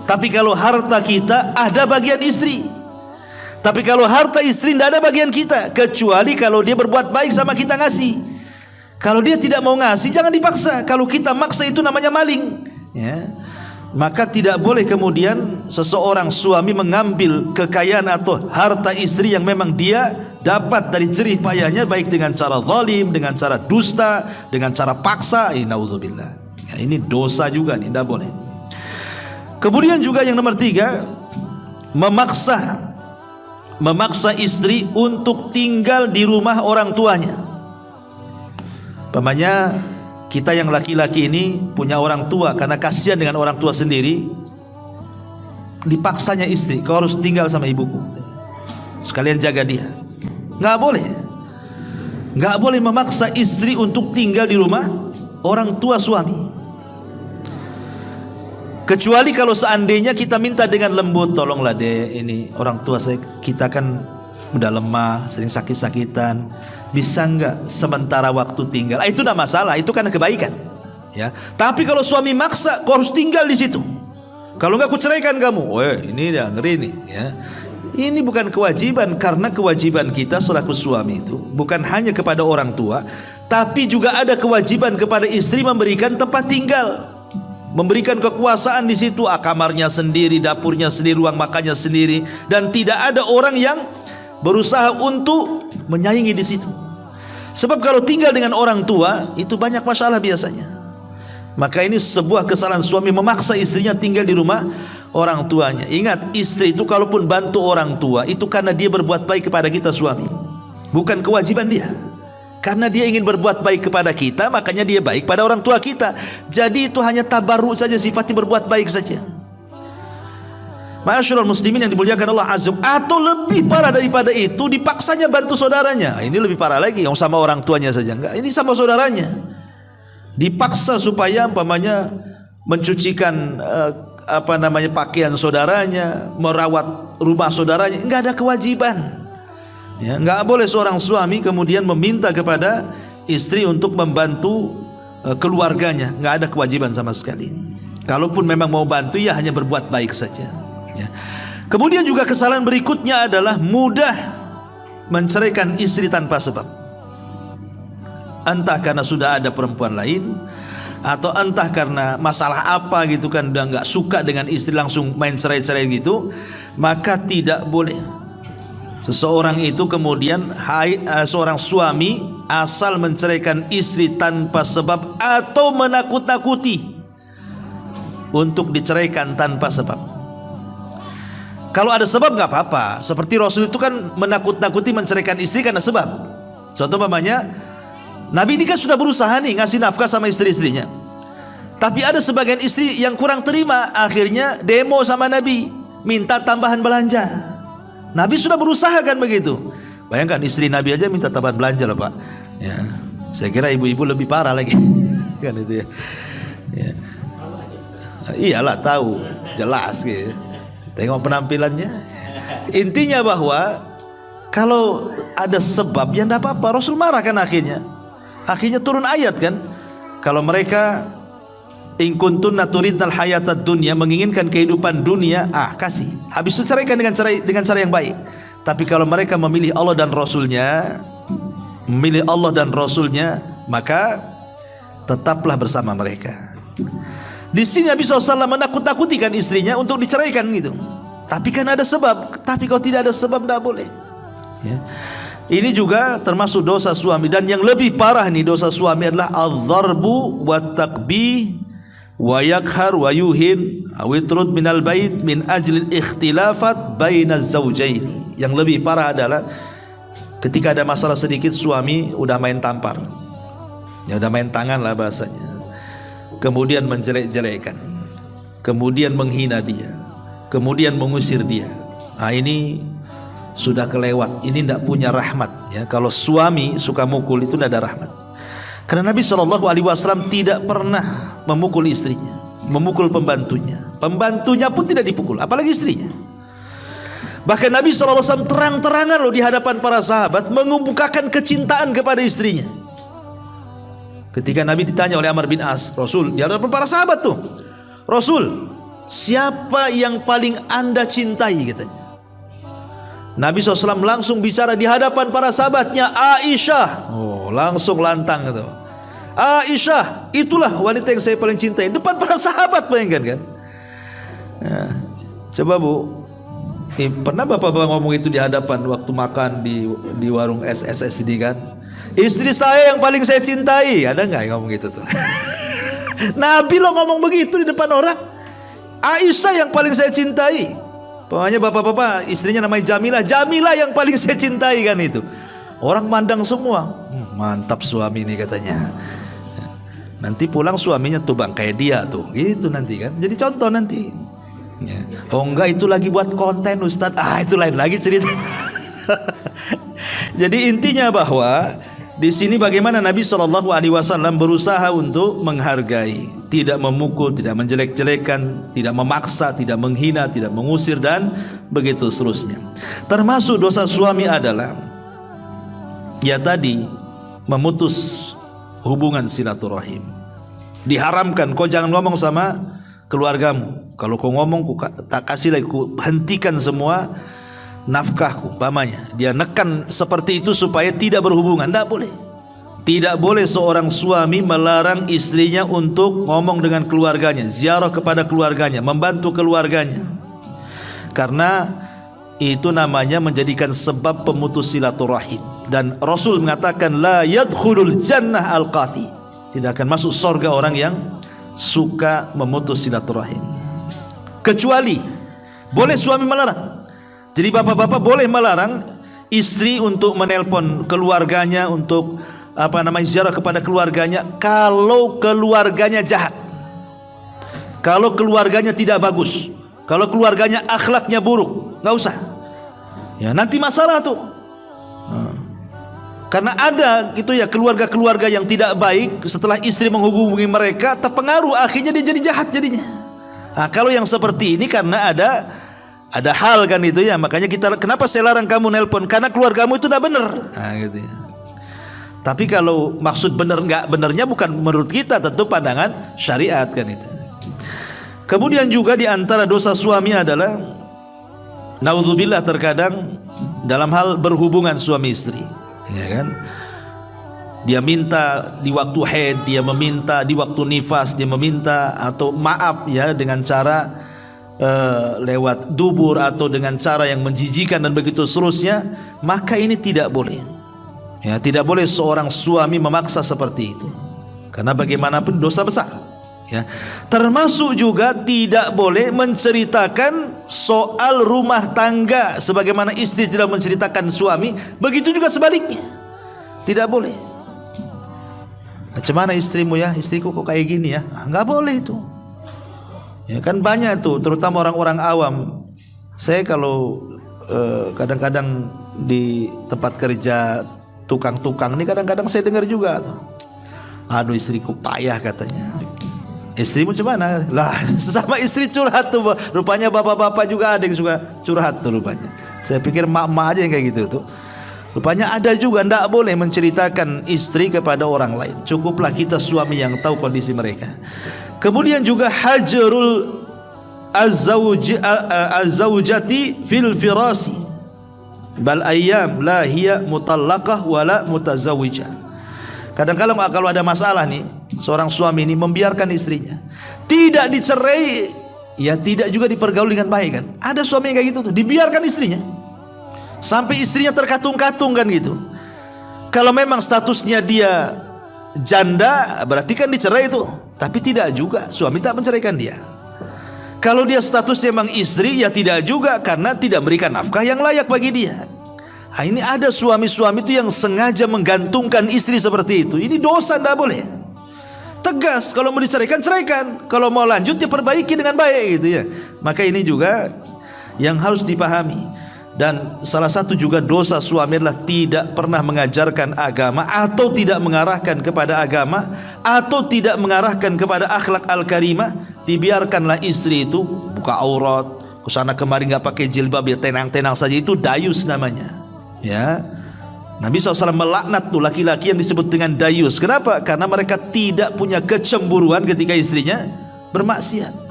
Tapi kalau harta kita ada bagian istri. Tapi kalau harta istri nggak ada bagian kita, kecuali kalau dia berbuat baik sama kita ngasih. Kalau dia tidak mau ngasih, jangan dipaksa. Kalau kita maksa itu namanya maling, ya. Maka tidak boleh kemudian seseorang suami mengambil kekayaan atau harta istri yang memang dia dapat dari jerih payahnya, baik dengan cara zalim, dengan cara dusta, dengan cara paksa. Naudzubillah. Ya, ini dosa juga nih, tidak boleh. Kemudian juga yang nomor 3, memaksa istri untuk tinggal di rumah orang tuanya. Umpamanya kita yang laki-laki ini punya orang tua, karena kasihan dengan orang tua sendiri, dipaksanya istri, kau harus tinggal sama ibuku, sekalian jaga dia. Nggak boleh memaksa istri untuk tinggal di rumah orang tua suami, kecuali kalau seandainya kita minta dengan lembut, tolonglah deh, ini orang tua kita kan udah lemah, sering sakit-sakitan, bisa enggak sementara waktu tinggal? Itu tidak masalah, itu kan kebaikan, ya. Tapi kalau suami maksa, kau harus tinggal di situ, kalau enggak aku ceraikan kamu. Ini dia ngeri nih, ya. Ini bukan kewajiban, karena kewajiban kita selaku suami itu bukan hanya kepada orang tua, tapi juga ada kewajiban kepada istri memberikan tempat tinggal, memberikan kekuasaan di situ, kamarnya sendiri, dapurnya sendiri, ruang makannya sendiri, dan tidak ada orang yang berusaha untuk menyaingi di situ. Sebab kalau tinggal dengan orang tua itu banyak masalah biasanya. Maka ini sebuah kesalahan suami memaksa istrinya tinggal di rumah orang tuanya. Ingat, istri itu kalaupun bantu orang tua itu karena dia berbuat baik kepada kita suami, bukan kewajiban dia. Karena dia ingin berbuat baik kepada kita, makanya dia baik pada orang tua kita. Jadi itu hanya tabarruk saja, sifatnya berbuat baik saja. Ma'asyiral muslimin yang dimuliakan Allah azza. Atau lebih parah daripada itu, dipaksanya bantu saudaranya. Ini lebih parah lagi, yang sama orang tuanya saja enggak, ini sama saudaranya. Dipaksa supaya umpamanya mencucikan pakaian saudaranya, merawat rumah saudaranya, enggak ada kewajiban. Ya, enggak boleh seorang suami kemudian meminta kepada istri untuk membantu keluarganya, enggak ada kewajiban sama sekali. Kalaupun memang mau bantu, ya hanya berbuat baik saja. Ya. Kemudian juga kesalahan berikutnya adalah mudah menceraikan istri tanpa sebab. Entah karena sudah ada perempuan lain, atau entah karena masalah apa gitu kan, udah nggak suka dengan istri langsung main cerai-cerai gitu. Maka tidak boleh seseorang itu kemudian seorang suami asal menceraikan istri tanpa sebab atau menakut-nakuti untuk diceraikan tanpa sebab. Kalau ada sebab nggak apa-apa. Seperti Rasul itu kan menakut-nakuti menceraikan istri karena sebab. Contoh umpamanya, Nabi ini kan sudah berusaha nih ngasih nafkah sama istri-istrinya, tapi ada sebagian istri yang kurang terima, akhirnya demo sama Nabi, minta tambahan belanja. Nabi sudah berusaha kan begitu. Bayangkan istri Nabi aja minta tambahan belanja loh Pak. Ya, saya kira ibu-ibu lebih parah lagi kan itu ya. Ya. Iyalah tahu, jelas gitu. Tengok penampilannya. Intinya bahwa kalau ada sebab ya tidak apa-apa. Rasul marah kan akhirnya turun ayat kan, kalau mereka in kuntunna turidnal hayatad dunya, menginginkan kehidupan dunia, kasih, habis itu ceraikan dengan cara yang baik. Tapi kalau mereka memilih Allah dan Rasulnya, maka tetaplah bersama mereka. Di sini Nabi SAW menakut-nakutikan istrinya untuk diceraikan gitu. Tapi kan ada sebab. Tapi kalau tidak ada sebab tidak boleh. Ya. Ini juga termasuk dosa suami. Dan yang lebih parah nih dosa suami adalah al-dharbu wa taqbih wa yakhar wa yuhin awitrud minal bait min ajlil ikhtilafat bainaz zawjaini. Yang lebih parah adalah ketika ada masalah sedikit, suami udah main tampar, ya udah main tangan lah bahasanya, kemudian menjelek-jelekan, kemudian menghina dia, kemudian mengusir dia. Ini sudah kelewat, ini tidak punya rahmat ya. Kalau suami suka mukul itu tidak ada rahmat. Karena Nabi SAW tidak pernah memukul istrinya, memukul pembantunya. Pembantunya pun tidak dipukul, apalagi istrinya. Bahkan Nabi SAW terang-terangan loh di hadapan para sahabat mengemukakan kecintaan kepada istrinya. Ketika Nabi ditanya oleh Amr bin As, Rasul, di hadapan para sahabat tuh, Rasul, siapa yang paling Anda cintai, katanya. Nabi SAW langsung bicara di hadapan para sahabatnya, Aisyah. Oh, langsung lantang gitu. Aisyah, itulah wanita yang saya paling cintai. Depan para sahabat, bayangkan kan. Nah, coba Bu, pernah bapak-bapak ngomong itu di hadapan waktu makan di warung SSSD kan? Istri saya yang paling saya cintai. Ada nggak yang ngomong gitu tuh? Nabi lo ngomong begitu di depan orang. Aisyah yang paling saya cintai. Pokoknya bapak-bapak istrinya namanya Jamilah. Jamilah yang paling saya cintai kan itu. Orang mandang semua. Mantap suami ini katanya. Nanti pulang suaminya tuh bang kayak dia tuh. Gitu nanti kan. Jadi contoh nanti. Oh enggak, itu lagi buat konten Ustadz. Itu lain lagi cerita. Jadi intinya bahwa di sini bagaimana Nabi SAW berusaha untuk menghargai, tidak memukul, tidak menjelek-jelekan, tidak memaksa, tidak menghina, tidak mengusir, dan begitu seterusnya. Termasuk dosa suami adalah ya tadi memutus hubungan silaturahim. Diharamkan, kau jangan ngomong sama keluargamu. Kalau kau ngomong, tak kasih lagi, hentikan semua nafkahku, umpamanya. Dia nekan seperti itu supaya tidak berhubungan. Tidak boleh. Tidak boleh seorang suami melarang istrinya untuk ngomong dengan keluarganya, ziarah kepada keluarganya, membantu keluarganya. Karena itu namanya menjadikan sebab pemutus silaturahim. Dan Rasul mengatakan la yadkhulul jannah al-qati. Tidak akan masuk surga orang yang suka memutus silaturahim. Kecuali boleh suami melarang. Jadi bapak-bapak boleh melarang istri untuk menelpon keluarganya, untuk ziarah kepada keluarganya kalau keluarganya jahat, kalau keluarganya tidak bagus, kalau keluarganya akhlaknya buruk, nggak usah. Ya nanti masalah tuh. Karena ada gitu ya keluarga-keluarga yang tidak baik, setelah istri menghubungi mereka terpengaruh, akhirnya dia jadi jahat jadinya. Nah, kalau yang seperti ini karena ada hal kan itu ya, makanya kenapa saya larang kamu nelpon, karena keluargamu itu udah benar. Nah, gitu ya. Tapi kalau maksud benar nggak benernya bukan menurut kita, tentu pandangan syariat kan itu. Kemudian juga di antara dosa suami adalah naudzubillah terkadang dalam hal berhubungan suami istri, ya kan? Dia minta di waktu haid, dia meminta di waktu nifas, dia meminta atau maaf ya dengan cara lewat dubur atau dengan cara yang menjijikan dan begitu seterusnya, maka ini tidak boleh. Ya, tidak boleh seorang suami memaksa seperti itu. Karena bagaimanapun dosa besar. Ya. Termasuk juga tidak boleh menceritakan soal rumah tangga sebagaimana istri tidak menceritakan suami, begitu juga sebaliknya. Tidak boleh. Macam mana istrimu ya? Istriku kok kayak gini ya? Nggak boleh itu. Ya kan banyak tuh, terutama orang-orang awam. Saya kalau kadang-kadang di tempat kerja tukang-tukang ini kadang-kadang saya dengar juga tuh. Aduh istriku payah katanya. Istrimu macam mana? Lah sesama istri curhat tuh. Rupanya bapak-bapak juga ada yang suka curhat tuh rupanya. Saya pikir mak-mak aja yang kayak gitu tuh. Rupanya ada juga, ndak boleh menceritakan istri kepada orang lain. Cukuplah kita suami yang tahu kondisi mereka. Kemudian juga hajrul az-zawjati fil firasi bal ayyam la hiya mutallaqah wala mutazawwijah. Kadang-kadang kalau ada masalah nih, seorang suami ini membiarkan istrinya tidak dicerai, ya tidak juga dipergaul dengan baik kan. Ada suami yang kayak gitu tuh, dibiarkan istrinya sampai istrinya terkatung-katung kan gitu. Kalau memang statusnya dia janda berarti kan dicerai itu, tapi tidak juga, suami tak menceraikan dia. Kalau dia statusnya memang istri, ya tidak juga, karena tidak memberikan nafkah yang layak bagi dia. Nah, ini ada suami-suami itu yang sengaja menggantungkan istri seperti itu. Ini dosa, tidak boleh. Tegas, kalau mau diceraikan ceraikan, kalau mau lanjut ya perbaiki dengan baik gitu ya. Maka ini juga yang harus dipahami. Dan salah satu juga dosa suami adalah tidak pernah mengajarkan agama, atau tidak mengarahkan kepada agama, atau tidak mengarahkan kepada akhlak al-karimah. Dibiarkanlah istri itu buka aurat, kesana kemari nggak pakai jilbab, ya tenang-tenang saja, itu dayus namanya. Ya, Nabi SAW melaknat tuh laki-laki yang disebut dengan dayus. Kenapa? Karena mereka tidak punya kecemburuan ketika istrinya bermaksiat.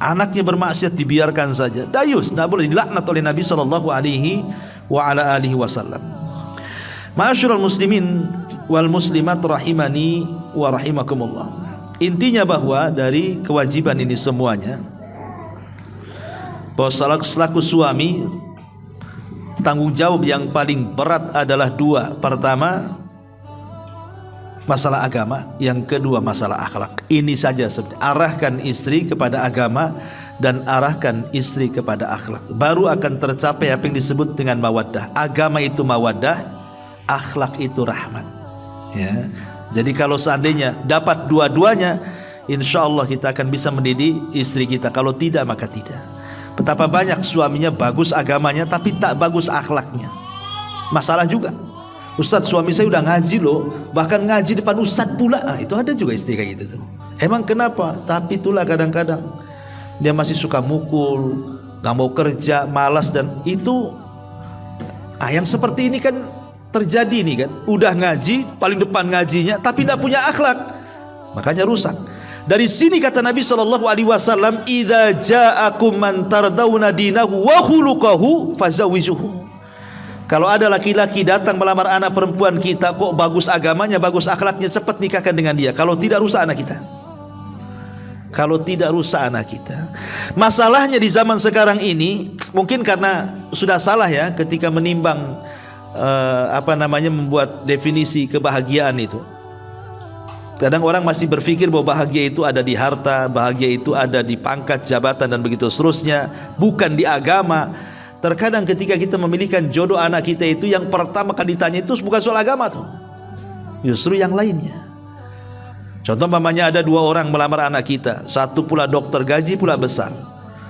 Anaknya bermaksiat dibiarkan saja, dayus, tidak boleh, dilaknat oleh Nabi SAW. Ma'asyiral muslimin wal muslimat rahimani wa rahimakumullah. Intinya bahwa dari kewajiban ini semuanya, bahwa selaku suami, tanggung jawab yang paling berat adalah dua. Pertama, masalah agama, yang kedua masalah akhlak. Ini saja sebenarnya, arahkan istri kepada agama dan arahkan istri kepada akhlak, baru akan tercapai apa yang disebut dengan mawaddah. Agama itu mawaddah, akhlak itu rahmat. Ya, jadi kalau seandainya dapat dua-duanya, insya Allah kita akan bisa mendidik istri kita. Kalau tidak, maka tidak. Betapa banyak suaminya bagus agamanya tapi tak bagus akhlaknya. Masalah juga. Ustadz, suami saya udah ngaji loh, bahkan ngaji depan ustadz pula. Nah, itu ada juga istri kayak gitu tuh. Emang kenapa? Tapi itulah kadang-kadang dia masih suka mukul, gak mau kerja, malas, dan itu yang seperti ini kan terjadi nih kan. Udah ngaji, paling depan ngajinya, tapi tidak punya akhlak, makanya rusak. Dari sini kata Nabi SAW, "Idza ja'akum man tardawna dinahu wa khuluquhu fazawijuhu." Kalau ada laki-laki datang melamar anak perempuan kita, kok bagus agamanya, bagus akhlaknya, cepat nikahkan dengan dia. Kalau tidak, rusak anak kita. Kalau tidak, rusak anak kita. Masalahnya di zaman sekarang ini, mungkin karena sudah salah ya ketika menimbang membuat definisi kebahagiaan itu. Kadang orang masih berpikir bahwa bahagia itu ada di harta, bahagia itu ada di pangkat, jabatan, dan begitu seterusnya, bukan di agama. Terkadang ketika kita memilihkan jodoh anak kita itu, yang pertama kali ditanya itu bukan soal agama tuh, justru yang lainnya. Contoh mamanya, ada dua orang melamar anak kita, satu pula dokter, gaji pula besar,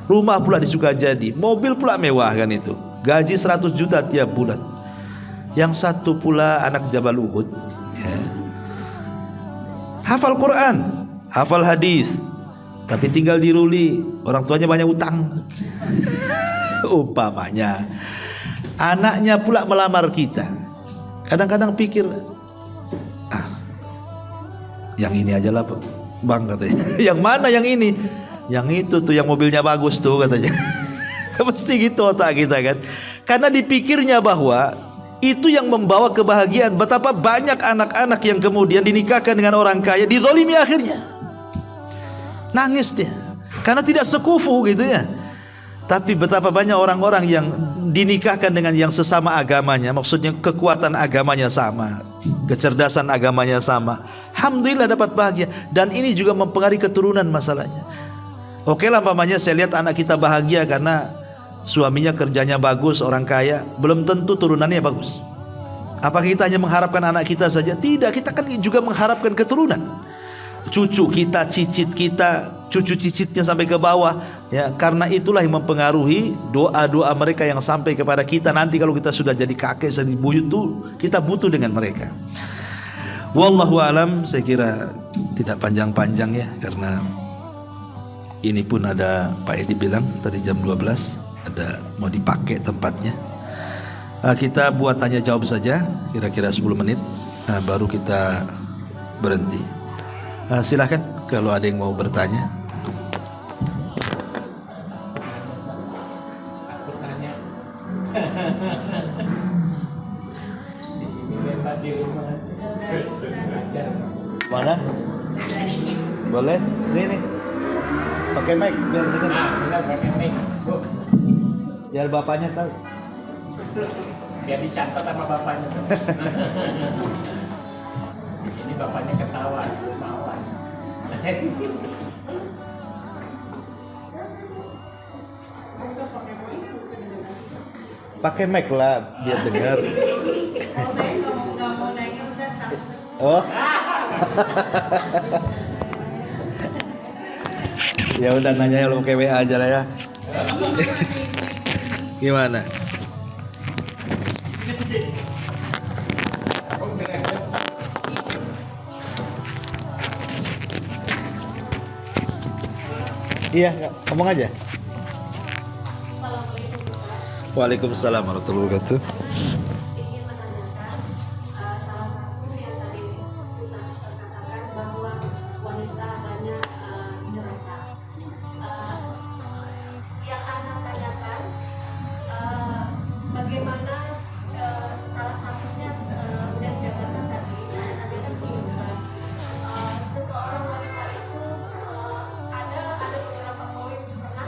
rumah pula di Sukajadi, mobil pula mewah kan itu, gaji 100 juta tiap bulan. Yang satu pula anak Jabal Uhud, ya, hafal Quran, hafal hadis, tapi tinggal di Ruli, orang tuanya banyak utang. Umpamanya anaknya pula melamar kita, kadang-kadang pikir, yang ini aja lah bang, katanya. Yang mana yang ini? Yang itu tuh, yang mobilnya bagus tuh, katanya. Mesti gitu otak kita kan, karena dipikirnya bahwa itu yang membawa kebahagiaan. Betapa banyak anak-anak yang kemudian dinikahkan dengan orang kaya, dizalimi akhirnya, nangis dia karena tidak sekufu gitu ya. Tapi betapa banyak orang-orang yang dinikahkan dengan yang sesama agamanya, maksudnya kekuatan agamanya sama, kecerdasan agamanya sama, alhamdulillah dapat bahagia. Dan ini juga mempengaruhi keturunan masalahnya. Oke lah, umpamanya saya lihat anak kita bahagia karena suaminya kerjanya bagus, orang kaya, belum tentu turunannya bagus. Apakah kita hanya mengharapkan anak kita saja? Tidak, kita kan juga mengharapkan keturunan, cucu kita, cicit kita, cucu cicitnya sampai ke bawah ya. Karena itulah yang mempengaruhi doa-doa mereka yang sampai kepada kita nanti kalau kita sudah jadi kakek, jadi buyut tuh kita butuh dengan mereka. Wallahu alam. Saya kira tidak panjang-panjang ya, karena ini pun ada Pak Edi bilang tadi jam 12 ada mau dipakai tempatnya. Kita buat tanya jawab saja kira-kira 10 menit, baru kita berhenti. Silahkan kalau ada yang mau bertanya. Mana? Boleh? Ini pakai mic biar dengar. Pakai mic, Bu. Biar bapaknya tahu. Biar dicatat sama bapaknya. Ini bapaknya ketawa, mawas. Pakai mic lah biar dengar. Oh. Ya udah, nanya lo pakai WA aja lah ya. Gimana? Iya, ngomong aja. Waalaikumsalam warahmatullahi wabarakatuh. Ingin menanyakan salah satu yang tadi Ustaz katakan bahwa wanita banyak di neraka. Yang Anda tanyakan bagaimana salah satunya dan jabatan tadi yang Anda tanyakan begini Ustaz. Seseorang wanita itu ada beberapa poin pernah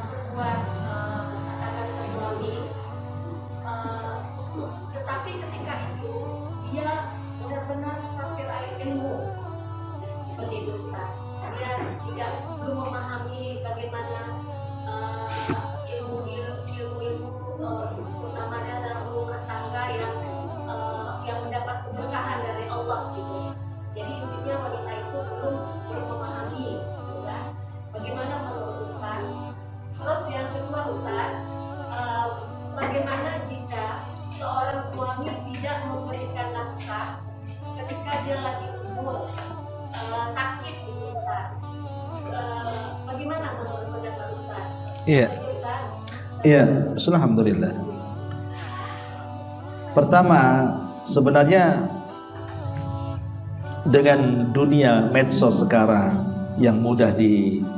berbuat katakan ke suami, tetapi ketika itu dia benar-benar fakir ilmu seperti itu Ustaz. Dia belum memahami bagaimana ilmu utamanya dalam rumah tangga yang mendapat keberkahan dari Allah gitu. Jadi intinya wanita itu belum memahami Ustaz. Bagaimana menurut Ustaz? Terus yang kedua Ustaz, bagaimana jika seorang suami tidak memberikan nafkah ketika dia lagi umur sakit gitu Ustaz? Bagaimana menurut pendapat Ustaz? Iya. Ustaz? Iya, alhamdulillah. Pertama, sebenarnya dengan dunia medsos sekarang yang mudah diakses,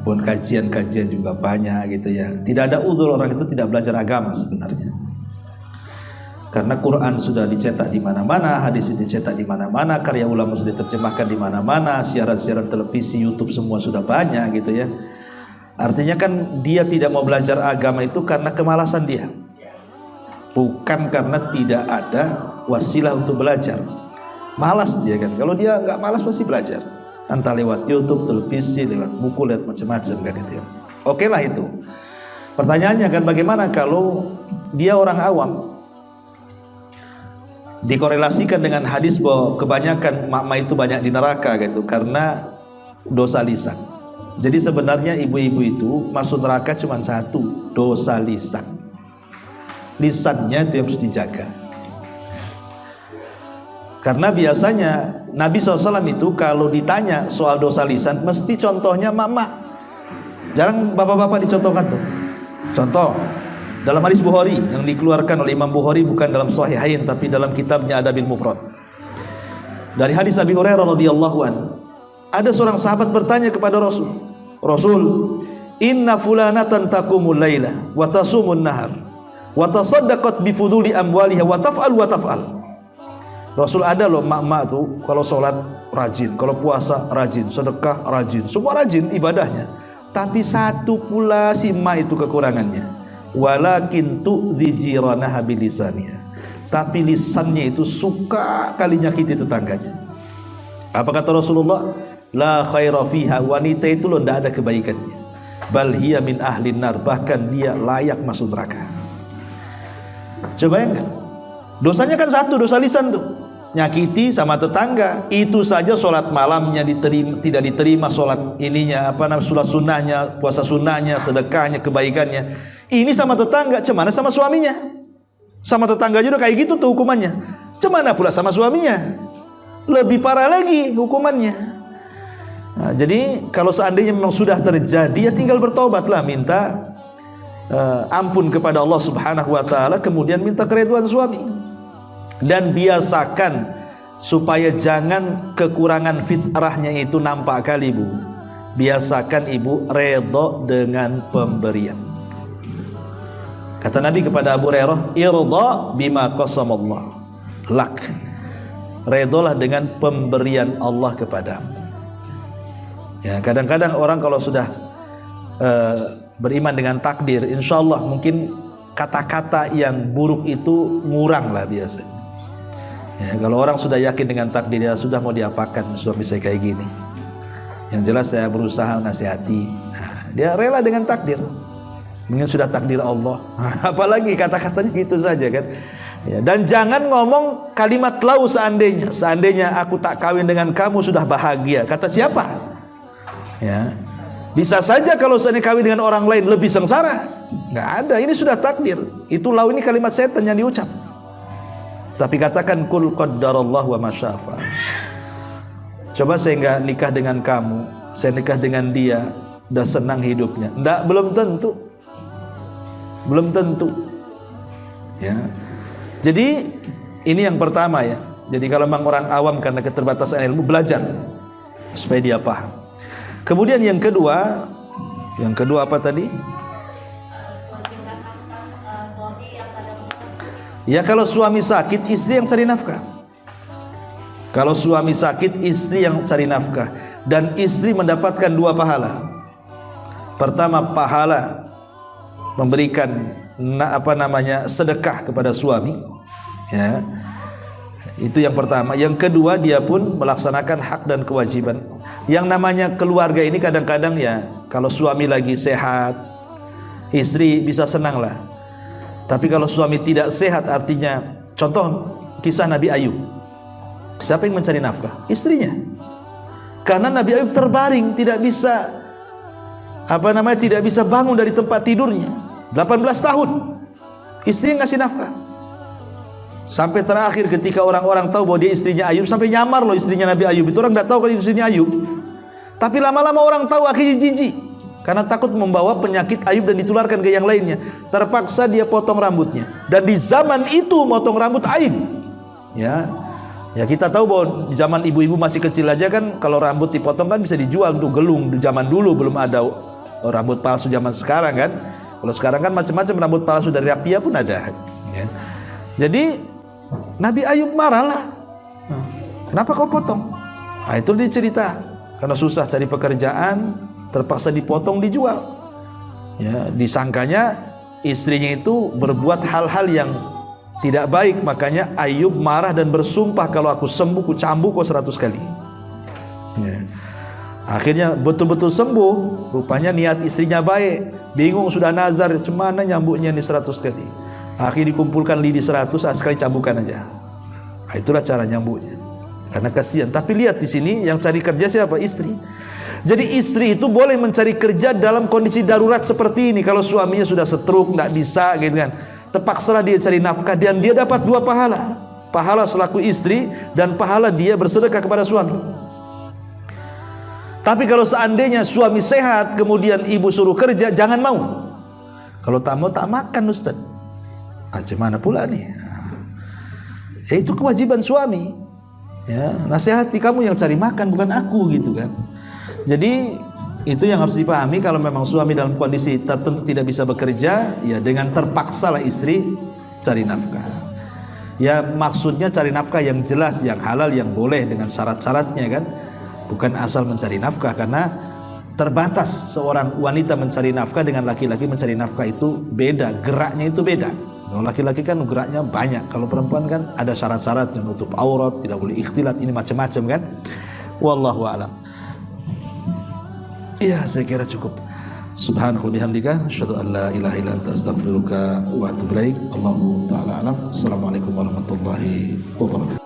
pun kajian-kajian juga banyak gitu ya. Tidak ada udzur orang itu tidak belajar agama sebenarnya. Karena Quran sudah dicetak di mana-mana, hadis dicetak di mana-mana, karya ulama sudah diterjemahkan di mana-mana, siaran-siaran televisi, YouTube semua sudah banyak gitu ya. Artinya kan dia tidak mau belajar agama itu karena kemalasan dia, bukan karena tidak ada wasilah untuk belajar. Malas dia kan. Kalau dia nggak malas pasti belajar, entah lewat YouTube, televisi, lewat buku, lewat macam-macam kan itu ya. Oke lah itu. Pertanyaannya kan bagaimana kalau dia orang awam? Dikorelasikan dengan hadis bahwa kebanyakan mama itu banyak di neraka gitu karena dosa lisan. Jadi sebenarnya ibu-ibu itu masuk neraka cuma satu, dosa lisan. Lisannya itu yang harus dijaga. Karena biasanya Nabi SAW itu kalau ditanya soal dosa lisan mesti contohnya mama. Jarang bapak-bapak dicontohkan tuh. Contoh dalam hadis Bukhari yang dikeluarkan oleh Imam Bukhari, bukan dalam Sahihain tapi dalam kitabnya Adabil Mufrad. Dari hadis Abi Hurairah radhiyallahu an, ada seorang sahabat bertanya kepada Rasul, inna fulanatan taqumul laila wa tasumun nahar wa tasaddaqat bi fuduli amwaliha wa taf'al wa taf'al. Rasul, ada loh mak-mak tuh kalau sholat rajin, kalau puasa rajin, sedekah rajin, semua rajin ibadahnya. Tapi satu pula si mak itu kekurangannya. Walakin tu'dhi jiranaha bilisaniha. Tapi lisannya itu suka kali nyakiti tetangganya. Apa kata Rasulullah? La khaira fiha, wanita itu loh tidak ada kebaikannya. Bal hiya min ahlin nar, bahkan dia layak masuk neraka. Coba bayangkan. Dosanya kan satu, dosa lisan tuh. Nyakiti sama tetangga. Itu saja sholat malamnya tidak diterima, sholat ininya sholat sunnahnya, puasa sunnahnya, sedekahnya, kebaikannya. Ini sama tetangga, cemana sama suaminya. Sama tetangga juga kayak gitu tuh hukumannya. Cemana pula sama suaminya. Lebih parah lagi hukumannya. Nah, jadi kalau seandainya memang sudah terjadi, ya tinggal bertobatlah, minta ampun kepada Allah Subhanahu wa taala, kemudian minta keridhaan suami. Dan biasakan supaya jangan kekurangan fitrahnya itu nampak kali, Bu. Biasakan ibu redha dengan pemberian. Kata Nabi kepada Abu Hurairah, irda bima qasamallah lak. Redhalah dengan pemberian Allah kepadamu. Ya, kadang-kadang orang kalau sudah beriman dengan takdir, insya Allah mungkin kata-kata yang buruk itu ngurang lah biasanya. Ya, kalau orang sudah yakin dengan takdir, ya sudah mau diapakan suami saya kayak gini. Yang jelas saya berusaha nasihati. Nah, dia rela dengan takdir. Mungkin sudah takdir Allah. Apalagi kata-katanya gitu saja kan. Ya, dan jangan ngomong kalimat lau seandainya aku tak kawin dengan kamu sudah bahagia. Kata siapa? Ya, bisa saja kalau seandainya kawin dengan orang lain lebih sengsara. Nggak ada, ini sudah takdir. Itu lau ini kalimat setan yang diucap. Tapi katakan kul qaddarallahu wa masyafa. coba saya nggak nikah dengan kamu, saya nikah dengan dia, udah senang hidupnya. Nggak, belum tentu. Belum tentu. Ya. Jadi ini yang pertama ya. Jadi kalau memang orang awam karena keterbatasan ilmu, belajar supaya dia paham. Kemudian yang kedua apa tadi? Ya kalau suami sakit, istri yang cari nafkah. Kalau suami sakit, istri yang cari nafkah. Dan istri mendapatkan 2 pahala. Pertama, pahala memberikan sedekah kepada suami. Ya. Itu yang pertama. Yang kedua, dia pun melaksanakan hak dan kewajiban. Yang namanya keluarga ini kadang-kadang ya, kalau suami lagi sehat, istri bisa senang lah. Tapi kalau suami tidak sehat, artinya contoh kisah Nabi Ayub. Siapa yang mencari nafkah? Istrinya. Karena Nabi Ayub terbaring, tidak bisa bangun dari tempat tidurnya. 18 tahun. Istri yang ngasih nafkah. Sampai terakhir ketika orang-orang tahu bahwa dia istrinya Ayub, sampai nyamar loh istrinya Nabi Ayub. Itu orang tidak tahu kalau istrinya Ayub. Tapi lama-lama orang tahu, akhirnya jijik. Karena takut membawa penyakit Ayub dan ditularkan ke yang lainnya. Terpaksa dia potong rambutnya. Dan di zaman itu motong rambut aib. Ya kita tahu bahwa di zaman ibu-ibu masih kecil aja kan, kalau rambut dipotong kan bisa dijual untuk gelung. Di zaman dulu belum ada rambut palsu zaman sekarang kan. Kalau sekarang kan macam-macam rambut palsu, dari rapia pun ada. Ya. Jadi Nabi Ayub marah lah. Kenapa kau potong? Nah, itu dia cerita. Karena susah cari pekerjaan, terpaksa dipotong, dijual. Ya, disangkanya istrinya itu berbuat hal-hal yang tidak baik. Makanya Ayub marah dan bersumpah, kalau aku sembuh ku cambuk kau 100 kali. Ya. Akhirnya betul-betul sembuh. Rupanya niat istrinya baik. Bingung sudah nazar, cemana nyambuknya nih 100 kali. Akhirnya dikumpulkan lidi 100, sekali cambukan aja. Nah, itulah cara nyambuknya. Karena kasihan. Tapi lihat di sini yang cari kerja siapa? Istri. Jadi istri itu boleh mencari kerja dalam kondisi darurat seperti ini. Kalau suaminya sudah stroke, nggak bisa gitu kan, terpaksalah dia cari nafkah, dan dia dapat 2 pahala. Pahala selaku istri dan pahala dia bersedekah kepada suami. Tapi kalau seandainya suami sehat, kemudian ibu suruh kerja, jangan mau. Kalau tak mau, tak makan Ustaz. Gimana pula nih? Ya itu kewajiban suami. Ya, nasihati, kamu yang cari makan bukan aku gitu kan. Jadi itu yang harus dipahami. Kalau memang suami dalam kondisi tertentu tidak bisa bekerja, ya dengan terpaksalah istri cari nafkah. Ya maksudnya cari nafkah yang jelas, yang halal, yang boleh dengan syarat-syaratnya kan. Bukan asal mencari nafkah, karena terbatas seorang wanita mencari nafkah dengan laki-laki mencari nafkah itu beda, geraknya itu beda. Kalau laki-laki kan geraknya banyak, kalau perempuan kan ada syarat-syaratnya, nutup aurat, tidak boleh ikhtilat, ini macam-macam kan. Wallahu a'lam. Iya, saya kira cukup. Subhanallah bihamdika, asyhadu an la ilaha illa anta, astaghfiruka wa atubu ilaik. Allahu ta'ala alam. Assalamualaikum warahmatullahi wabarakatuh.